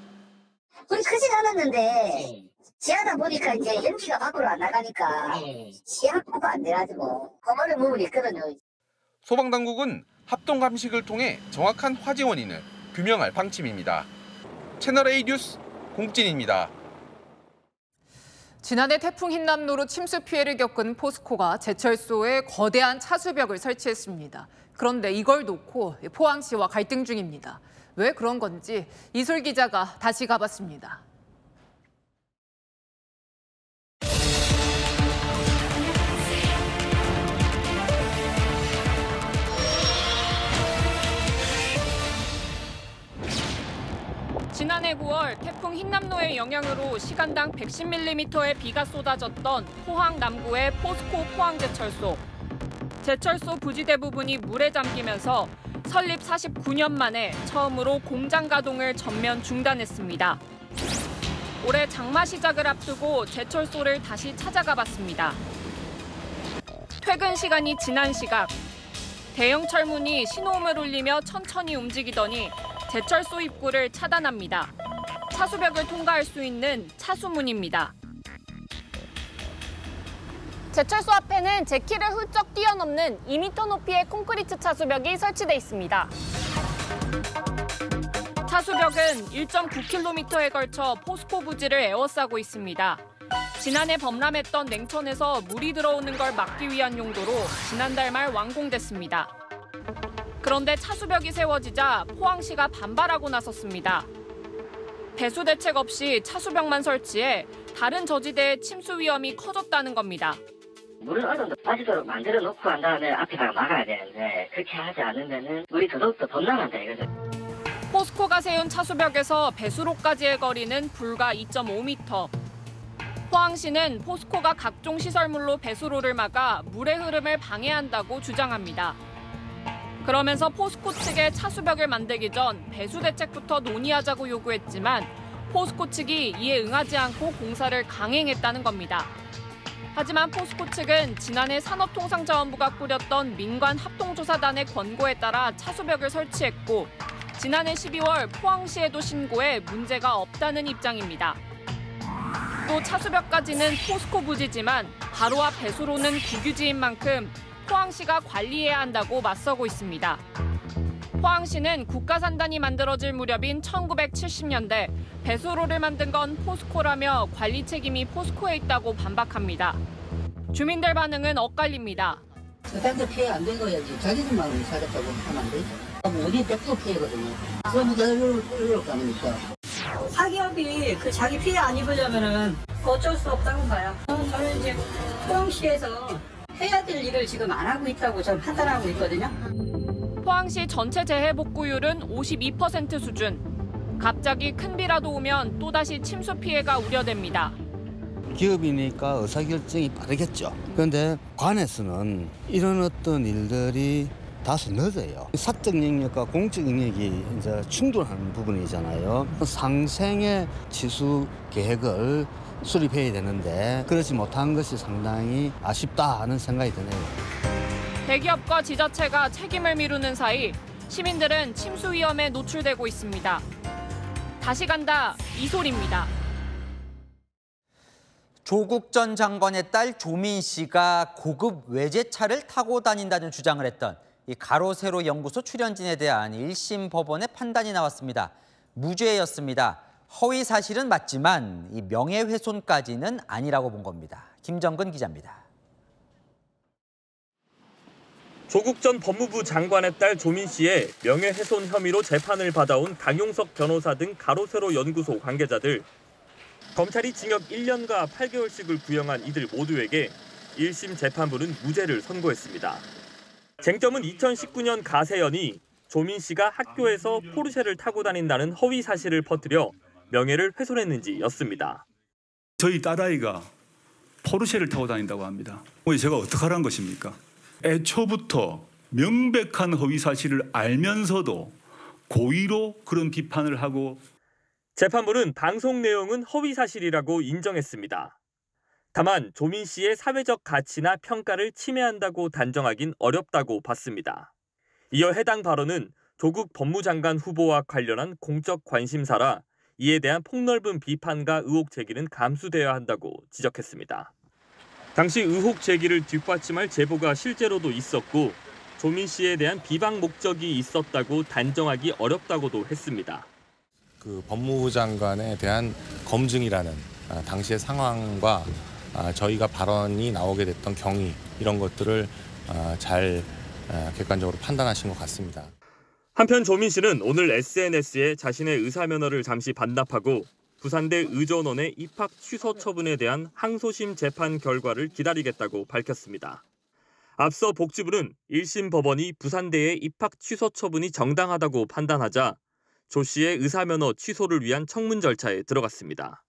불이 크진 않았는데 지하다 보니까 이제 연기가 밖으로 안 나가니까 지하 확보가 안 돼가지고 허물을 부분이 있거든요. 소방당국은 합동감식을 통해 정확한 화재 원인을 규명할 방침입니다. 채널A 뉴스 공진입니다. 지난해 태풍 흰남노로 침수 피해를 겪은 포스코가 제철소에 거대한 차수벽을 설치했습니다. 그런데 이걸 놓고 포항시와 갈등 중입니다. 왜 그런 건지 이솔 기자가 다시 가봤습니다. 지난해 9월 태풍 흰남노의 영향으로 시간당 110mm의 비가 쏟아졌던 포항 남구의 포스코 포항제철소. 제철소 부지 대부분이 물에 잠기면서 설립 49년 만에 처음으로 공장 가동을 전면 중단했습니다. 올해 장마 시작을 앞두고 제철소를 다시 찾아가 봤습니다. 퇴근 시간이 지난 시각. 대형 철문이 신호음을 울리며 천천히 움직이더니 제철소 입구를 차단합니다. 차수벽을 통과할 수 있는 차수문입니다. 제철소 앞에는 제키를 훌쩍 뛰어넘는 2m 높이의 콘크리트 차수벽이 설치돼 있습니다. 차수벽은 1.9km에 걸쳐 포스코 부지를 에워싸고 있습니다. 지난해 범람했던 냉천에서 물이 들어오는 걸 막기 위한 용도로 지난달 말 완공됐습니다. 그런데 차수벽이 세워지자 포항시가 반발하고 나섰습니다. 배수 대책 없이 차수벽만 설치해 다른 저지대의 침수 위험이 커졌다는 겁니다. 물을 어느 정도 빠지도록 만들어 놓고 한 다음에 앞에다가 막아야 되는데 그렇게 하지 않으면 물이 더더욱더 범람한다 이거죠. 포스코가 세운 차수벽에서 배수로까지의 거리는 불과 2.5m. 포항시는 포스코가 각종 시설물로 배수로를 막아 물의 흐름을 방해한다고 주장합니다. 그러면서 포스코 측에 차수벽을 만들기 전 배수 대책부터 논의하자고 요구했지만 포스코 측이 이에 응하지 않고 공사를 강행했다는 겁니다. 하지만 포스코 측은 지난해 산업통상자원부가 꾸렸던 민관 합동조사단의 권고에 따라 차수벽을 설치했고 지난해 12월 포항시에도 신고해 문제가 없다는 입장입니다. 또 차수벽까지는 포스코 부지지만 바로 앞 배수로는 국유지인 만큼 포항시가 관리해야 한다고 맞서고 있습니다. 포항시는 국가산단이 만들어질 무렵인 1970년대 배수로를 만든 건 포스코라며 관리 책임이 포스코에 있다고 반박합니다. 주민들 반응은 엇갈립니다. 세상에 피해 안 된 거야지. 자기들만 살았다고 하면 안 되죠. 우리 100% 피해거든요. 그럼 내가 이럴 거 아닙니까? 사기업이 그 자기 피해 안 입으려면은 어쩔 수 없다고 봐요. 저는 이제 포항시에서 해야 될 일을 지금 안 하고 있다고 저는 판단하고 있거든요. 포항시 전체 재해 복구율은 52% 수준. 갑자기 큰 비라도 오면 또다시 침수 피해가 우려됩니다. 기업이니까 의사결정이 빠르겠죠. 그런데 관에서는 이런 어떤 일들이 다소 늦어요. 사적 영역과 공적 영역이 이제 충돌하는 부분이잖아요. 상생의 치수 계획을 수립해야 되는데 그렇지 못한 것이 상당히 아쉽다 하는 생각이 드네요. 대기업과 지자체가 책임을 미루는 사이 시민들은 침수 위험에 노출되고 있습니다. 다시 간다, 이솔입니다. 조국 전 장관의 딸 조민 씨가 고급 외제차를 타고 다닌다는 주장을 했던 이 가로세로 연구소 출연진에 대한 1심 법원의 판단이 나왔습니다. 무죄였습니다. 허위 사실은 맞지만 이 명예훼손까지는 아니라고 본 겁니다. 김정근 기자입니다. 조국 전 법무부 장관의 딸 조민 씨의 명예훼손 혐의로 재판을 받아온 강용석 변호사 등 가로세로 연구소 관계자들. 검찰이 징역 1년과 8개월씩을 구형한 이들 모두에게 1심 재판부는 무죄를 선고했습니다. 쟁점은 2019년 가세연이 조민 씨가 학교에서 포르쉐를 타고 다닌다는 허위 사실을 퍼뜨려 명예를 훼손했는지였습니다. 저희 딸아이가 포르쉐를 타고 다닌다고 합니다. 제가 어떻게 하라는 것입니까? 애초부터 명백한 허위 사실을 알면서도 고의로 그런 비판을 하고 재판부는 방송 내용은 허위 사실이라고 인정했습니다. 다만 조민 씨의 사회적 가치나 평가를 침해한다고 단정하긴 어렵다고 봤습니다. 이어 해당 발언은 조국 법무장관 후보와 관련한 공적 관심사라 이에 대한 폭넓은 비판과 의혹 제기는 감수되어야 한다고 지적했습니다. 당시 의혹 제기를 뒷받침할 제보가 실제로도 있었고 조민 씨에 대한 비방 목적이 있었다고 단정하기 어렵다고도 했습니다. 그 법무부 장관에 대한 검증이라는 당시의 상황과 저희가 발언이 나오게 됐던 경위 이런 것들을 잘 객관적으로 판단하신 것 같습니다. 한편 조민 씨는 오늘 SNS에 자신의 의사면허를 잠시 반납하고 부산대 의전원의 입학 취소 처분에 대한 항소심 재판 결과를 기다리겠다고 밝혔습니다. 앞서 복지부는 1심 법원이 부산대의 입학 취소 처분이 정당하다고 판단하자 조 씨의 의사면허 취소를 위한 청문 절차에 들어갔습니다.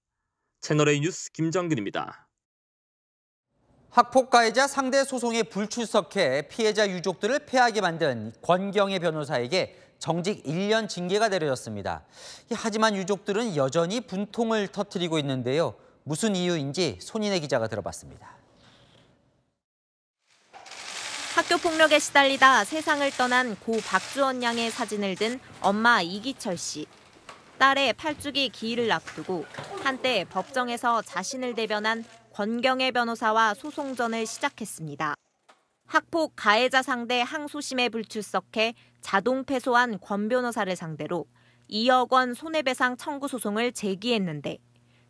채널A 뉴스 김정근입니다. 학폭 가해자 상대 소송에 불출석해 피해자 유족들을 패하게 만든 권경애 변호사에게 정직 1년 징계가 내려졌습니다. 하지만 유족들은 여전히 분통을 터뜨리고 있는데요. 무슨 이유인지 손인혜 기자가 들어봤습니다. 학교 폭력에 시달리다 세상을 떠난 고 박주원 양의 사진을 든 엄마 이기철 씨. 딸의 8주기 기일을 앞두고 한때 법정에서 자신을 대변한 권경애 변호사와 소송전을 시작했습니다. 학폭 가해자 상대 항소심에 불출석해 자동 패소한 권 변호사를 상대로 2억 원 손해배상 청구 소송을 제기했는데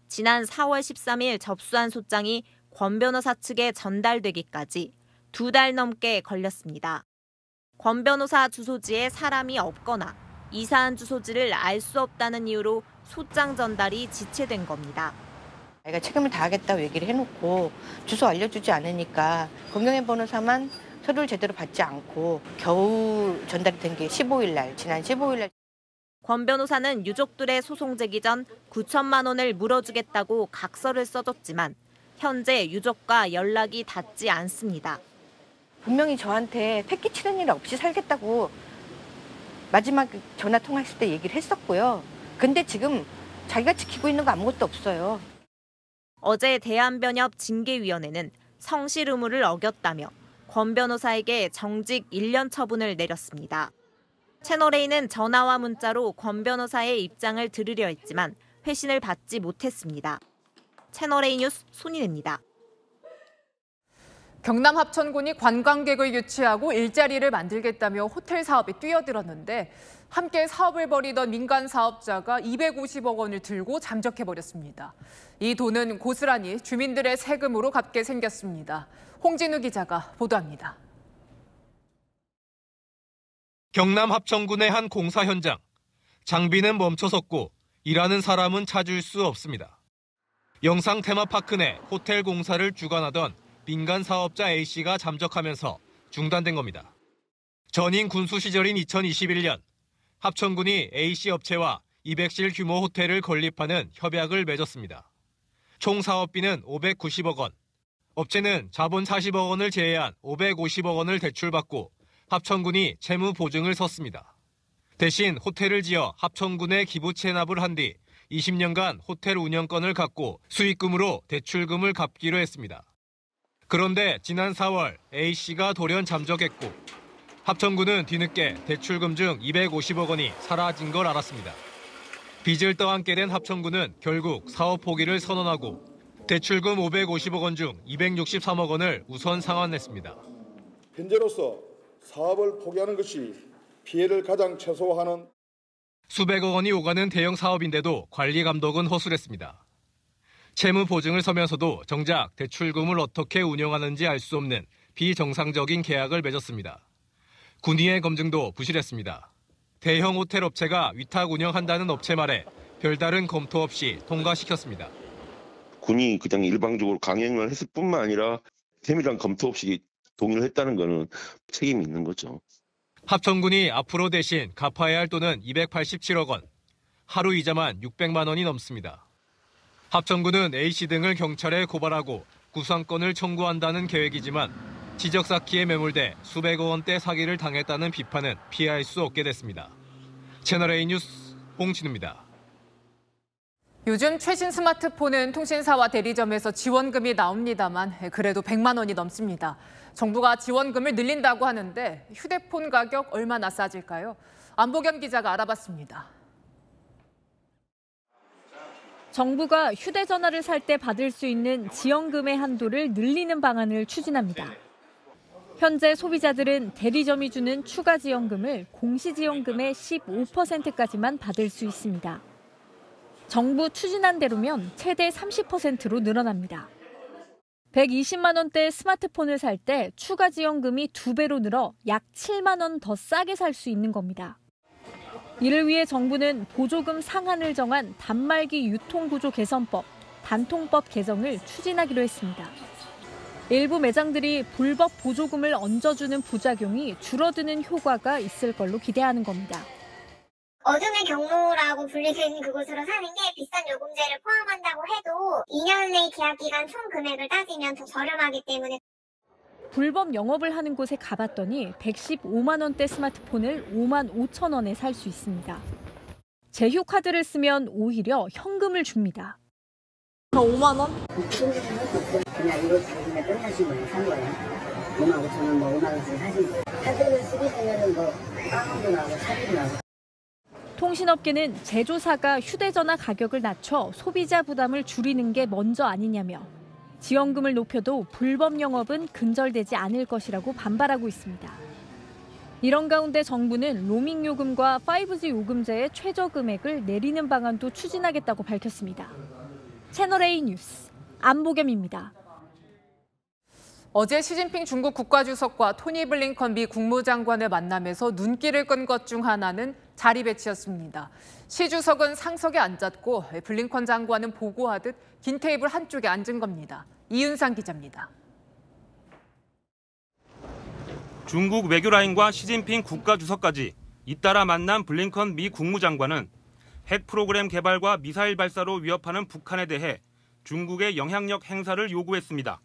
지난 4월 13일 접수한 소장이 권 변호사 측에 전달되기까지 2달 넘게 걸렸습니다. 권 변호사 주소지에 사람이 없거나 이사한 주소지를 알 수 없다는 이유로 소장 전달이 지체된 겁니다. 자기가 책임을 다하겠다고 얘기를 해놓고 주소 알려주지 않으니까 권경애 변호사만 서류를 제대로 받지 않고 겨우 전달이 된 게 지난 15일 날. 권 변호사는 유족들의 소송 제기 전 9천만 원을 물어주겠다고 각서를 써줬지만 현재 유족과 연락이 닿지 않습니다. 분명히 저한테 패 끼치는 일 없이 살겠다고 마지막 전화 통화했을 때 얘기를 했었고요. 근데 지금 자기가 지키고 있는 거 아무것도 없어요. 어제 대한변협 징계위원회는 성실 의무를 어겼다며 권 변호사에게 정직 1년 처분을 내렸습니다. 채널A는 전화와 문자로 권 변호사의 입장을 들으려 했지만 회신을 받지 못했습니다. 채널A 뉴스 손인혜입니다. 경남 합천군이 관광객을 유치하고 일자리를 만들겠다며 호텔 사업에 뛰어들었는데 함께 사업을 벌이던 민간 사업자가 250억 원을 들고 잠적해버렸습니다. 이 돈은 고스란히 주민들의 세금으로 갚게 생겼습니다. 홍진우 기자가 보도합니다. 경남 합천군의 한 공사 현장. 장비는 멈춰섰고 일하는 사람은 찾을 수 없습니다. 영상 테마파크 내 호텔 공사를 주관하던 민간 사업자 A씨가 잠적하면서 중단된 겁니다. 전임 군수 시절인 2021년 합천군이 A씨 업체와 200실 규모 호텔을 건립하는 협약을 맺었습니다. 총 사업비는 590억 원. 업체는 자본 40억 원을 제외한 550억 원을 대출받고 합천군이 채무 보증을 섰습니다. 대신 호텔을 지어 합천군에 기부 체납을 한 뒤 20년간 호텔 운영권을 갖고 수익금으로 대출금을 갚기로 했습니다. 그런데 지난 4월 A씨가 돌연 잠적했고 합천군은 뒤늦게 대출금 중 250억 원이 사라진 걸 알았습니다. 빚을 떠안게 된 합천군은 결국 사업 포기를 선언하고 대출금 550억 원 중 263억 원을 우선 상환했습니다. 현재로서 사업을 포기하는 것이 피해를 가장 최소화하는 수백억 원이 오가는 대형 사업인데도 관리 감독은 허술했습니다. 채무 보증을 서면서도 정작 대출금을 어떻게 운영하는지 알 수 없는 비정상적인 계약을 맺었습니다. 군의의 검증도 부실했습니다. 대형 호텔 업체가 위탁 운영한다는 업체 말에 별다른 검토 없이 통과시켰습니다. 군이 그냥 일방적으로 강행을 했을 뿐만 아니라 세밀한 검토 없이 동의를 했다는 것은 책임이 있는 거죠. 합천군이 앞으로 대신 갚아야 할 돈은 287억 원, 하루 이자만 600만 원이 넘습니다. 합천군은 A씨 등을 경찰에 고발하고 구상권을 청구한다는 계획이지만 지적 쌓기에 매몰돼 수백억 원대 사기를 당했다는 비판은 피할 수 없게 됐습니다. 채널A 뉴스 홍진우입니다. 요즘 최신 스마트폰은 통신사와 대리점에서 지원금이 나옵니다만 그래도 100만 원이 넘습니다. 정부가 지원금을 늘린다고 하는데 휴대폰 가격 얼마나 싸질까요? 안보겸 기자가 알아봤습니다. 정부가 휴대전화를 살 때 받을 수 있는 지원금의 한도를 늘리는 방안을 추진합니다. 현재 소비자들은 대리점이 주는 추가 지원금을 공시지원금의 15%까지만 받을 수 있습니다. 정부 추진안 대로면 최대 30%로 늘어납니다. 120만 원대 스마트폰을 살 때 추가 지원금이 2배로 늘어 약 7만 원 더 싸게 살 수 있는 겁니다. 이를 위해 정부는 보조금 상한을 정한 단말기 유통구조 개선법, 단통법 개정을 추진하기로 했습니다. 일부 매장들이 불법 보조금을 얹어주는 부작용이 줄어드는 효과가 있을 걸로 기대하는 겁니다. 어둠의 경로라고 불리는 그곳으로 사는 게 비싼 요금제를 포함한다고 해도 2년의 계약 기간 총 금액을 따지면 더 저렴하기 때문에 불법 영업을 하는 곳에 가봤더니 115만 원대 스마트폰을 5만 5천 원에 살 수 있습니다. 제휴카드를 쓰면 오히려 현금을 줍니다. 5만 원? 그냥 이거 그냥 끝나신 거예요. 산 거예요. 5만 5천 원, 5만 원씩 사신 거예요. 카드를 쓰게 되면은 빵도 나고 차도 나고. 통신업계는 제조사가 휴대전화 가격을 낮춰 소비자 부담을 줄이는 게 먼저 아니냐며 지원금을 높여도 불법 영업은 근절되지 않을 것이라고 반발하고 있습니다. 이런 가운데 정부는 로밍 요금과 5G 요금제의 최저 금액을 내리는 방안도 추진하겠다고 밝혔습니다. 채널A 뉴스 안보겸입니다. 어제 시진핑 중국 국가주석과 토니 블링컨 미 국무장관의 만남에서 눈길을 끈 것 중 하나는 자리 배치였습니다. 시 주석은 상석에 앉았고 블링컨 장관은 보고하듯 긴 테이블 한쪽에 앉은 겁니다. 이윤상 기자입니다. 중국 외교라인과 시진핑 국가주석까지 잇따라 만난 블링컨 미 국무장관은 핵 프로그램 개발과 미사일 발사로 위협하는 북한에 대해 중국의 영향력 행사를 요구했습니다.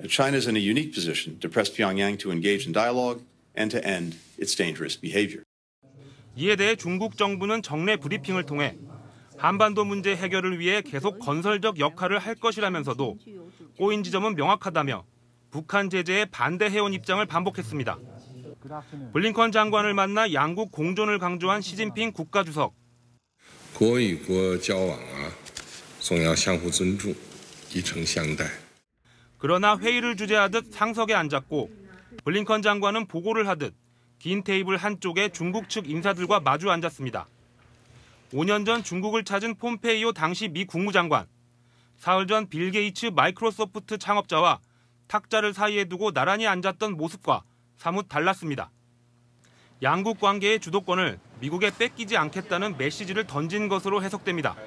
China is in a unique position to press Pyongyang to engage in dialogue and to end its dangerous behavior. 이에 대해 중국 정부는 정례 브리핑을 통해 한반도 문제 해결을 위해 계속 건설적 역할을 할 것이라면서도 꼬인 지점은 명확하다며 북한 제재에 반대해온 입장을 반복했습니다. 블링컨 장관을 만나 양국 공존을 강조한 시진핑 국가주석. 国与国交往总要相互尊重，以诚相待。 그러나 회의를 주재하듯 상석에 앉았고 블링컨 장관은 보고를 하듯 긴 테이블 한쪽에 중국 측 인사들과 마주 앉았습니다. 5년 전 중국을 찾은 폼페이오 당시 미 국무장관, 사흘 전 빌 게이츠 마이크로소프트 창업자와 탁자를 사이에 두고 나란히 앉았던 모습과 사뭇 달랐습니다. 양국 관계의 주도권을 미국에 뺏기지 않겠다는 메시지를 던진 것으로 해석됩니다.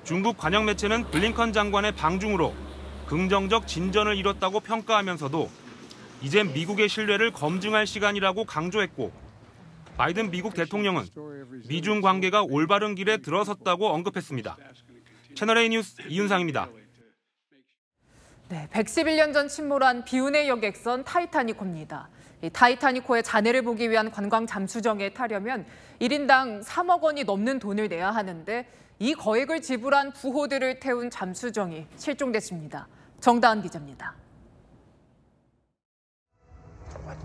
중국 관영 매체는 블링컨 장관의 방중으로 긍정적 진전을 이뤘다고 평가하면서도 이젠 미국의 신뢰를 검증할 시간이라고 강조했고 바이든 미국 대통령은 미중 관계가 올바른 길에 들어섰다고 언급했습니다. 채널A 뉴스 이윤상입니다. 네, 111년 전 침몰한 비운의 여객선 타이타니코입니다. 타이타니코의 잔해를 보기 위한 관광 잠수정에 타려면 1인당 3억 원이 넘는 돈을 내야 하는데 이 거액을 지불한 부호들을 태운 잠수정이 실종됐습니다. 정다은 기자입니다.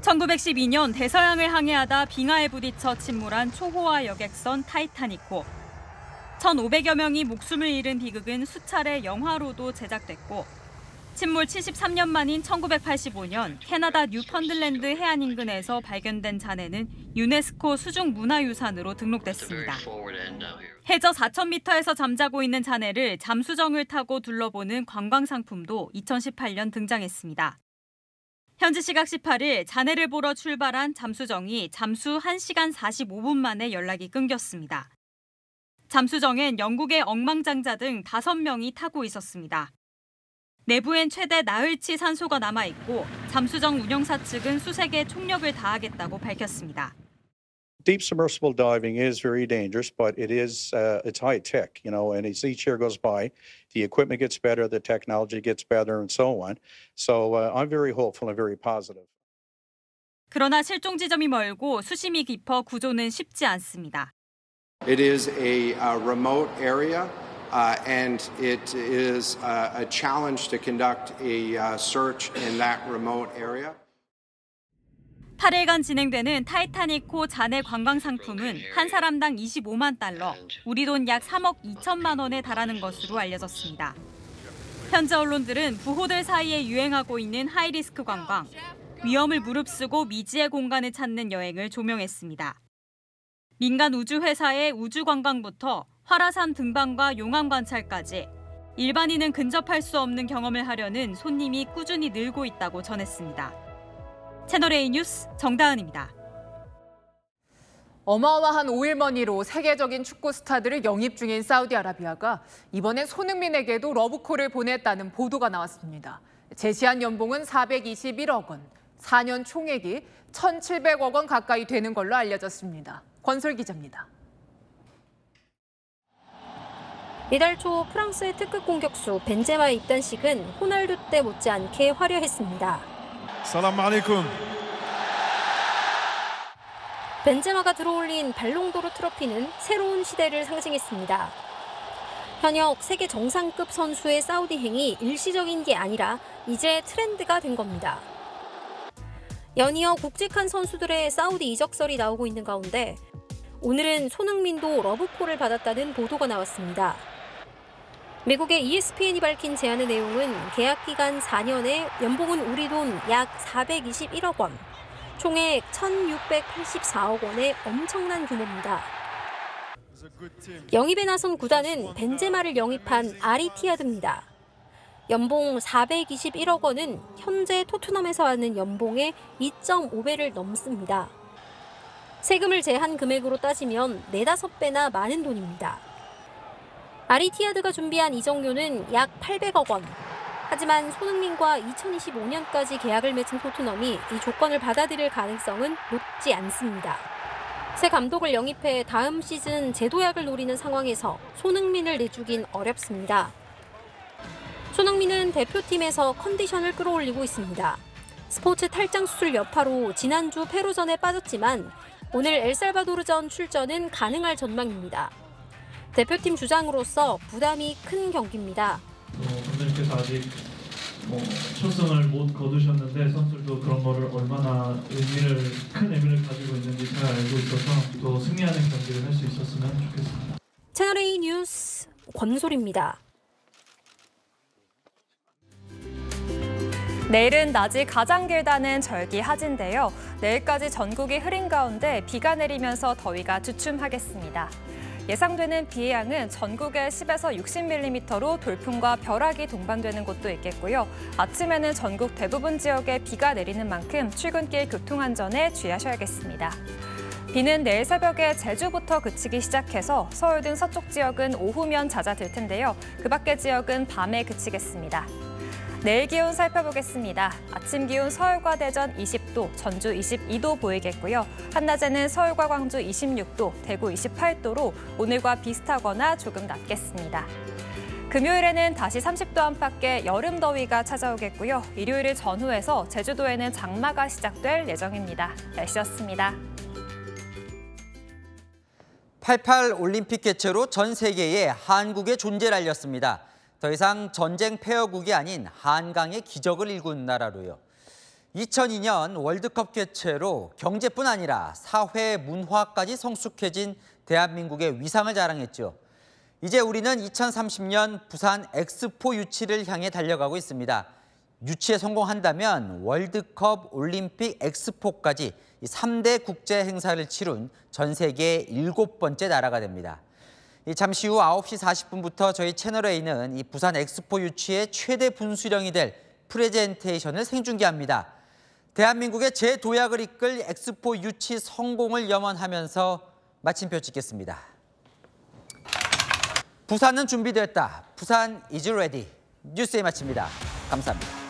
1912년 대서양을 항해하다 빙하에 부딪혀 침몰한 초호화 여객선 타이타니코. 1,500여 명이 목숨을 잃은 비극은 수차례 영화로도 제작됐고 침몰 73년 만인 1985년 캐나다 뉴펀들랜드 해안 인근에서 발견된 잔해는 유네스코 수중 문화유산으로 등록됐습니다. 해저 4,000m에서 잠자고 있는 잔해를 잠수정을 타고 둘러보는 관광상품도 2018년 등장했습니다. 현지 시각 18일 잔해를 보러 출발한 잠수정이 잠수 1시간 45분 만에 연락이 끊겼습니다. 잠수정엔 영국의 억망장자 등 5명이 타고 있었습니다. 내부엔 최대 나흘치 산소가 남아있고 잠수정 운영사 측은 수색에 총력을 다하겠다고 밝혔습니다. Deep submersible diving is very dangerous, but it's high tech, and as each year goes by, the equipment gets better, the technology gets better, and so on. So I'm very hopeful and very positive. 그러나 실종 지점이 멀고 수심이 깊어 구조는 쉽지 않습니다. It is a remote area, and it is a challenge to conduct a search in that remote area. 8일간 진행되는 타이타닉호 잔해 관광 상품은 한 사람당 25만 달러, 우리 돈 약 3억 2천만 원에 달하는 것으로 알려졌습니다. 현지 언론들은 부호들 사이에 유행하고 있는 하이리스크 관광, 위험을 무릅쓰고 미지의 공간을 찾는 여행을 조명했습니다. 민간 우주회사의 우주관광부터 활화산 등반과 용암 관찰까지 일반인은 근접할 수 없는 경험을 하려는 손님이 꾸준히 늘고 있다고 전했습니다. 채널A 뉴스 정다은입니다. 어마어마한 오일머니로 세계적인 축구 스타들을 영입 중인 사우디아라비아가 이번엔 손흥민에게도 러브콜을 보냈다는 보도가 나왔습니다. 제시한 연봉은 421억 원, 4년 총액이 1,700억 원 가까이 되는 걸로 알려졌습니다. 권솔 기자입니다. 이달 초 프랑스의 특급 공격수 벤제마의 입단식은 호날두 때 못지않게 화려했습니다. 살람 알레이쿰. 벤제마가 들어올린 발롱도르 트로피는 새로운 시대를 상징했습니다. 현역 세계 정상급 선수의 사우디행이 일시적인 게 아니라 이제 트렌드가 된 겁니다. 연이어 굵직한 선수들의 사우디 이적설이 나오고 있는 가운데 오늘은 손흥민도 러브콜을 받았다는 보도가 나왔습니다. 미국의 ESPN이 밝힌 제안의 내용은 계약 기간 4년에 연봉은 우리 돈 약 421억 원, 총액 1,684억 원의 엄청난 규모입니다. 영입에 나선 구단은 벤제마를 영입한 아리티아드입니다. 연봉 421억 원은 현재 토트넘에서 받는 연봉의 2.5배를 넘습니다. 세금을 제한 금액으로 따지면 4-5배나 많은 돈입니다. 아리티아드가 준비한 이적료는 약 800억 원. 하지만 손흥민과 2025년까지 계약을 맺은 토트넘이 이 조건을 받아들일 가능성은 높지 않습니다. 새 감독을 영입해 다음 시즌 재도약을 노리는 상황에서 손흥민을 내주긴 어렵습니다. 손흥민은 대표팀에서 컨디션을 끌어올리고 있습니다. 스포츠 탈장 수술 여파로 지난주 페루전에 빠졌지만 오늘 엘살바도르전 출전은 가능할 전망입니다. 대표팀 주장으로서 부담이 큰 경기입니다. 감독님께서 아직 초승을 못 거두셨는데 선수들도 그런 거를 얼마나 큰 의미를 가지고 있는지 잘 알고 있어서 또 승리하는 경기를 할 수 있었으면 좋겠습니다. 채널A 뉴스 권솔입니다. 내일은 낮이 가장 길다는 절기하지인데요. 내일까지 전국이 흐린 가운데 비가 내리면서 더위가 주춤하겠습니다. 예상되는 비의 양은 전국에 10에서 60mm로 돌풍과 벼락이 동반되는 곳도 있겠고요. 아침에는 전국 대부분 지역에 비가 내리는 만큼 출근길 교통안전에 주의하셔야겠습니다. 비는 내일 새벽에 제주부터 그치기 시작해서 서울 등 서쪽 지역은 오후면 잦아들 텐데요. 그 밖의 지역은 밤에 그치겠습니다. 내일 기온 살펴보겠습니다. 아침 기온 서울과 대전 20도, 전주 22도 보이겠고요. 한낮에는 서울과 광주 26도, 대구 28도로 오늘과 비슷하거나 조금 낮겠습니다. 금요일에는 다시 30도 안팎의 여름 더위가 찾아오겠고요. 일요일 전후에서 제주도에는 장마가 시작될 예정입니다. 날씨였습니다. 88 올림픽 개최로 전 세계에 한국의 존재를 알렸습니다. 더 이상 전쟁 폐허국이 아닌 한강의 기적을 일군 나라로요. 2002년 월드컵 개최로 경제뿐 아니라 사회, 문화까지 성숙해진 대한민국의 위상을 자랑했죠. 이제 우리는 2030년 부산 엑스포 유치를 향해 달려가고 있습니다. 유치에 성공한다면 월드컵, 올림픽, 엑스포까지 3대 국제 행사를 치룬 전 세계 7번째 나라가 됩니다. 잠시 후 9시 40분부터 저희 채널A는 이 부산 엑스포 유치의 최대 분수령이 될 프레젠테이션을 생중계합니다. 대한민국의 재도약을 이끌 엑스포 유치 성공을 염원하면서 마침표 찍겠습니다. 부산은 준비됐다. 부산 is ready. 뉴스에 마칩니다. 감사합니다.